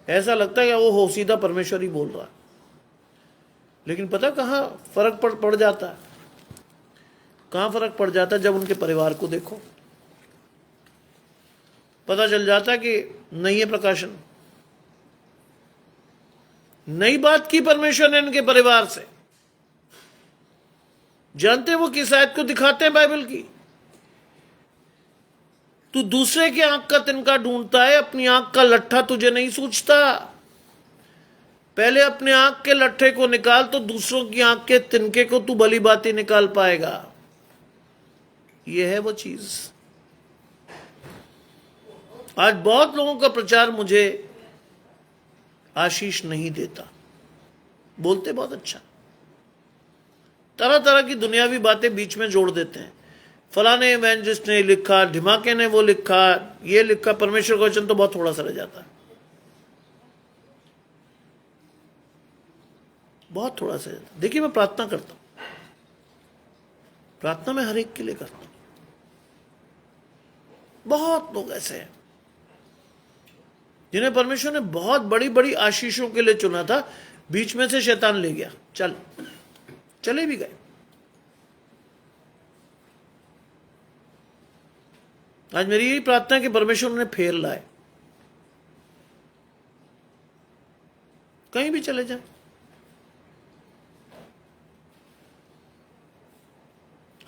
ऐसा लगता है कि ओहो सीधा परमेश्वर ही बोल रहा है। लेकिन पता कहां फर्क पड़ जाता है? कहां फर्क पड़ जाता है? जब उनके परिवार को देखो, पता चल जाता है कि नहीं है प्रकाशन। नई बात की परमेश्वर ने इनके परिवार से। जानते वो किस आयत को दिखाते हैं बाइबल की? तू दूसरे की आंख का तिनका ढूंढता है, अपनी आंख का लट्ठा तुझे नहीं सूझता। पहले अपने आंख के लट्ठे को निकाल, तो दूसरों की आंख के तिनके को तू भली बात निकाल पाएगा। यह है वो चीज। आज बहुत लोगों का प्रचार मुझे आशीष नहीं देता। बोलते बहुत अच्छा, तरह तरह की दुनियावी बातें बीच में जोड़ देते हैं। फलाने इवेंजलिस्ट ने लिखा, ढिमाके ने वो लिखा, ये लिखा। परमेश्वर का वचन तो बहुत थोड़ा सा रह जाता है, बहुत थोड़ा सा। देखिए मैं प्रार्थना करता हूं, प्रार्थना मैं हर एक के लिए करता हूं। बहुत लोग ऐसे हैं जिन्हें परमेश्वर ने बहुत बड़ी बड़ी आशीषों के लिए चुना था, बीच में से शैतान ले गया। चले भी गए। आज मेरी यही प्रार्थना है कि परमेश्वर उन्हें फेर लाए, कहीं भी चले जाए।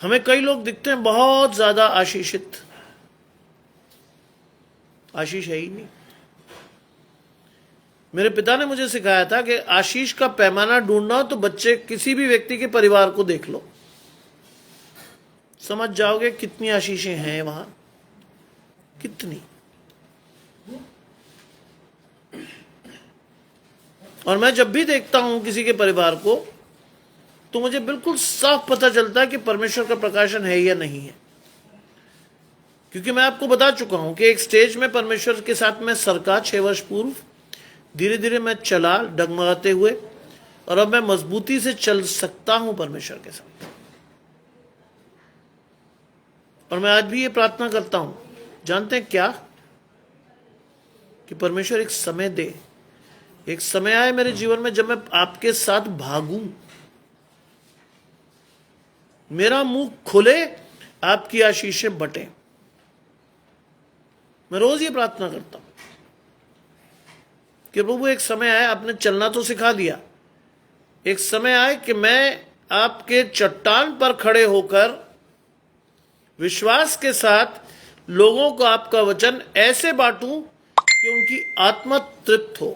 हमें कई लोग दिखते हैं बहुत ज्यादा आशीषित, आशीष है ही नहीं। मेरे पिता ने मुझे सिखाया था कि आशीष का पैमाना ढूंढना हो तो बच्चे किसी भी व्यक्ति के परिवार को देख लो, समझ जाओगे कितनी आशीषें हैं वहां, कितनी। और मैं जब भी देखता हूं किसी के परिवार को, तो मुझे बिल्कुल साफ पता चलता है कि परमेश्वर का प्रकाशन है या नहीं है। क्योंकि मैं आपको बता चुका हूं कि एक स्टेज में परमेश्वर के साथ मैं सरका 6 वर्ष पूर्व, धीरे धीरे मैं चला डगमगाते हुए, और अब मैं मजबूती से चल सकता हूं परमेश्वर के साथ। और मैं आज भी ये प्रार्थना करता हूं, जानते हैं क्या? कि परमेश्वर एक समय दे, एक समय आए मेरे जीवन में जब मैं आपके साथ भागूं, मेरा मुंह खुले, आपकी आशीषें बटे। मैं रोज ये प्रार्थना करता हूं कि प्रभु एक समय आए, आपने चलना तो सिखा दिया, एक समय आए कि मैं आपके चट्टान पर खड़े होकर विश्वास के साथ लोगों को आपका वचन ऐसे बांटूं कि उनकी आत्मा तृप्त हो।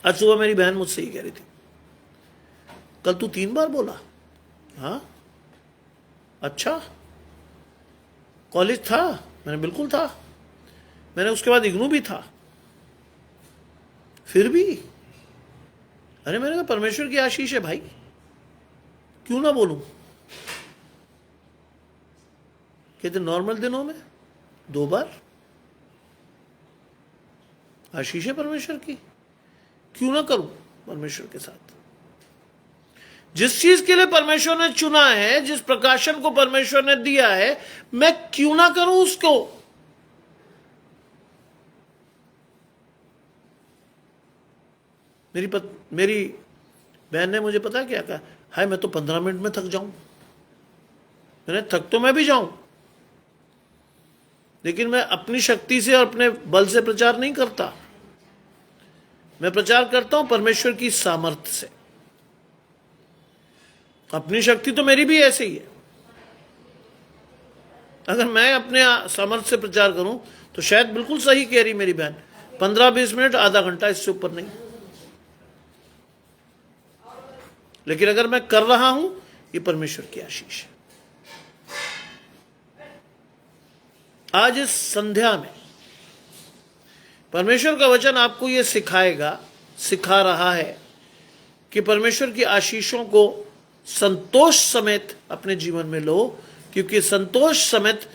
आज सुबह मेरी बहन मुझसे ही कह रही थी, कल तू 3 बार बोला। हाँ अच्छा, कॉलेज था? मैंने बिल्कुल था। मैंने उसके बाद इग्नू भी था, फिर भी। अरे मैंने कहा परमेश्वर की आशीष है भाई, क्यों ना बोलूं? कहते नॉर्मल दिनों में 2 बार आशीष है परमेश्वर की, क्यों ना करूं परमेश्वर के साथ? जिस चीज के लिए परमेश्वर ने चुना है, जिस प्रकाशन को परमेश्वर ने दिया है, मैं क्यों ना करूं उसको? मेरी बहन ने मुझे पता क्या कहा, हाय मैं तो 15 मिनट में थक जाऊं। मैंने थक तो मैं भी जाऊं, लेकिन मैं अपनी शक्ति से और अपने बल से प्रचार नहीं करता। मैं प्रचार करता हूं परमेश्वर की सामर्थ्य से। अपनी शक्ति तो मेरी भी ऐसे ही है। अगर मैं अपने सामर्थ्य से प्रचार करूं तो शायद बिल्कुल सही कह रही मेरी बहन, 15-20 मिनट, आधा घंटा, इससे ऊपर नहीं। लेकिन अगर मैं कर रहा हूं, ये परमेश्वर की आशीष है। आज इस संध्या में परमेश्वर का वचन आपको यह सिखा रहा है कि परमेश्वर की आशीषों को संतोष समेत अपने जीवन में लो, क्योंकि संतोष समेत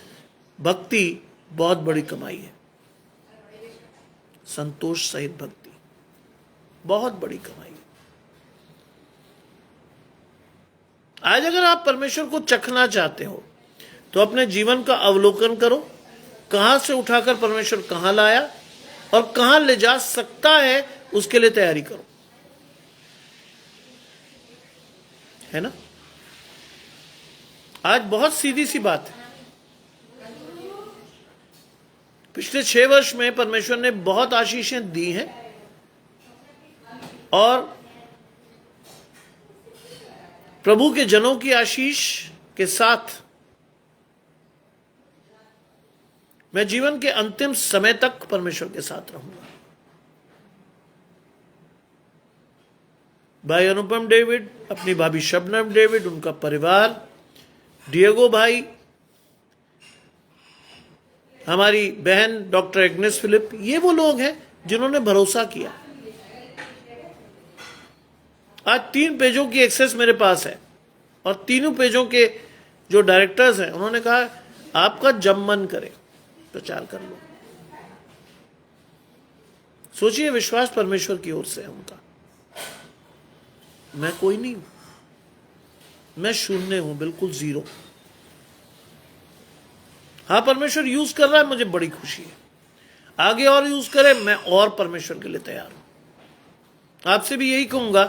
भक्ति बहुत बड़ी कमाई है। संतोष सहित भक्ति बहुत बड़ी कमाई है। आज अगर आप परमेश्वर को चखना चाहते हो तो अपने जीवन का अवलोकन करो, कहां से उठाकर परमेश्वर कहां लाया और कहां ले जा सकता है, उसके लिए तैयारी करो, है ना? आज बहुत सीधी सी बात है। पिछले 6 वर्ष में परमेश्वर ने बहुत आशीषें दी हैं और प्रभु के जनों की आशीष के साथ मैं जीवन के अंतिम समय तक परमेश्वर के साथ रहूंगा। भाई अनुपम डेविड, अपनी भाभी शबनम डेविड, उनका परिवार, डिएगो भाई, हमारी बहन डॉक्टर एग्नेस फिलिप, ये वो लोग हैं जिन्होंने भरोसा किया। आज 3 पेजों की एक्सेस मेरे पास है और तीनों पेजों के जो डायरेक्टर्स हैं उन्होंने कहा आपका जब मन करे प्रचार कर लो। सोचिए, विश्वास परमेश्वर की ओर से है उनका। मैं कोई नहीं हूं, मैं शून्य हूं, बिल्कुल जीरो। हाँ, परमेश्वर यूज कर रहा है, मुझे बड़ी खुशी है। आगे और यूज करे, मैं और परमेश्वर के लिए तैयार हूं। आपसे भी यही कहूंगा,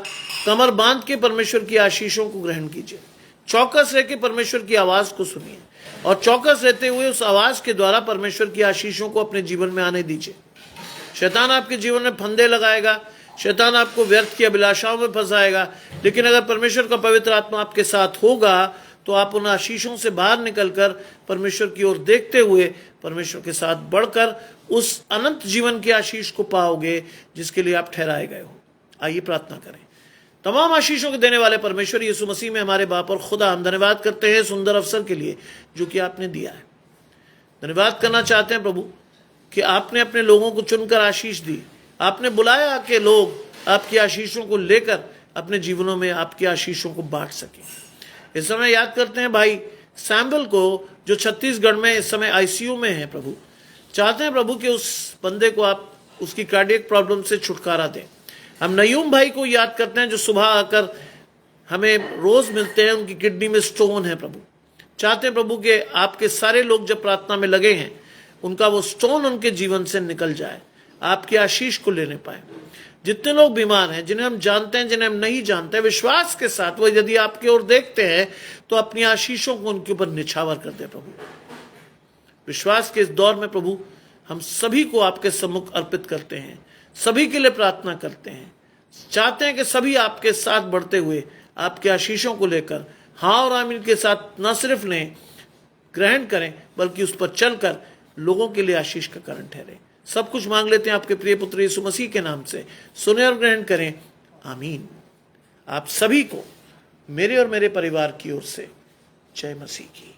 कमर बांध के परमेश्वर की आशीषों को ग्रहण कीजिए। चौकस रह के परमेश्वर की आवाज को सुनिए और चौकस रहते हुए उस आवाज के द्वारा परमेश्वर की आशीषों को अपने जीवन में आने दीजिए। शैतान आपके जीवन में फंदे लगाएगा, शैतान आपको व्यर्थ की अभिलाषाओं में फंसाएगा, लेकिन अगर परमेश्वर का पवित्र आत्मा आपके साथ होगा तो आप उन आशीषों से बाहर निकलकर परमेश्वर की ओर देखते हुए परमेश्वर के साथ बढ़कर उस अनंत जीवन की आशीष को पाओगे जिसके लिए आप ठहराए गए हो। आइए प्रार्थना करें। तमाम आशीषों को देने वाले परमेश्वर यीशु मसीह में हमारे बाप और खुदा, हम धन्यवाद करते हैं सुंदर अवसर के लिए जो कि आपने दिया है। धन्यवाद करना चाहते हैं प्रभु कि आपने अपने लोगों को चुनकर आशीष दी। आपने बुलाया कि लोग आपकी आशीषों को लेकर अपने जीवनों में आपकी आशीषों को बांट सकें। इस समय याद करते हैं भाई सैम्बल को, जो छत्तीसगढ़ में इस समय आईसीयू में है। प्रभु चाहते हैं प्रभु कि उस बंदे को आप उसकी कार्डियक प्रॉब्लम से छुटकारा दें। हम नयूम भाई को याद करते हैं जो सुबह आकर हमें रोज मिलते हैं, उनकी किडनी में स्टोन है। प्रभु चाहते हैं प्रभु कि आपके सारे लोग जब प्रार्थना में लगे हैं उनका वो स्टोन उनके जीवन से निकल जाए, आपकी आशीष को लेने पाए। जितने लोग बीमार हैं, जिन्हें हम जानते हैं, जिन्हें हम नहीं जानते, विश्वास के साथ वो यदि आपकी ओर देखते हैं तो अपनी आशीषों को उनके ऊपर निछावर कर दे। प्रभु विश्वास के इस दौर में प्रभु हम सभी को आपके सम्मुख अर्पित करते हैं, सभी के लिए प्रार्थना करते हैं। चाहते हैं कि सभी आपके साथ बढ़ते हुए आपके आशीषों को लेकर हाँ और आमीन के साथ न सिर्फ लें, ग्रहण करें, बल्कि उस पर चलकर लोगों के लिए आशीष का कारण ठहरे। सब कुछ मांग लेते हैं आपके प्रिय पुत्र यीशु मसीह के नाम से। सुने और ग्रहण करें, आमीन। आप सभी को मेरे और मेरे परिवार की ओर से जय मसीह की।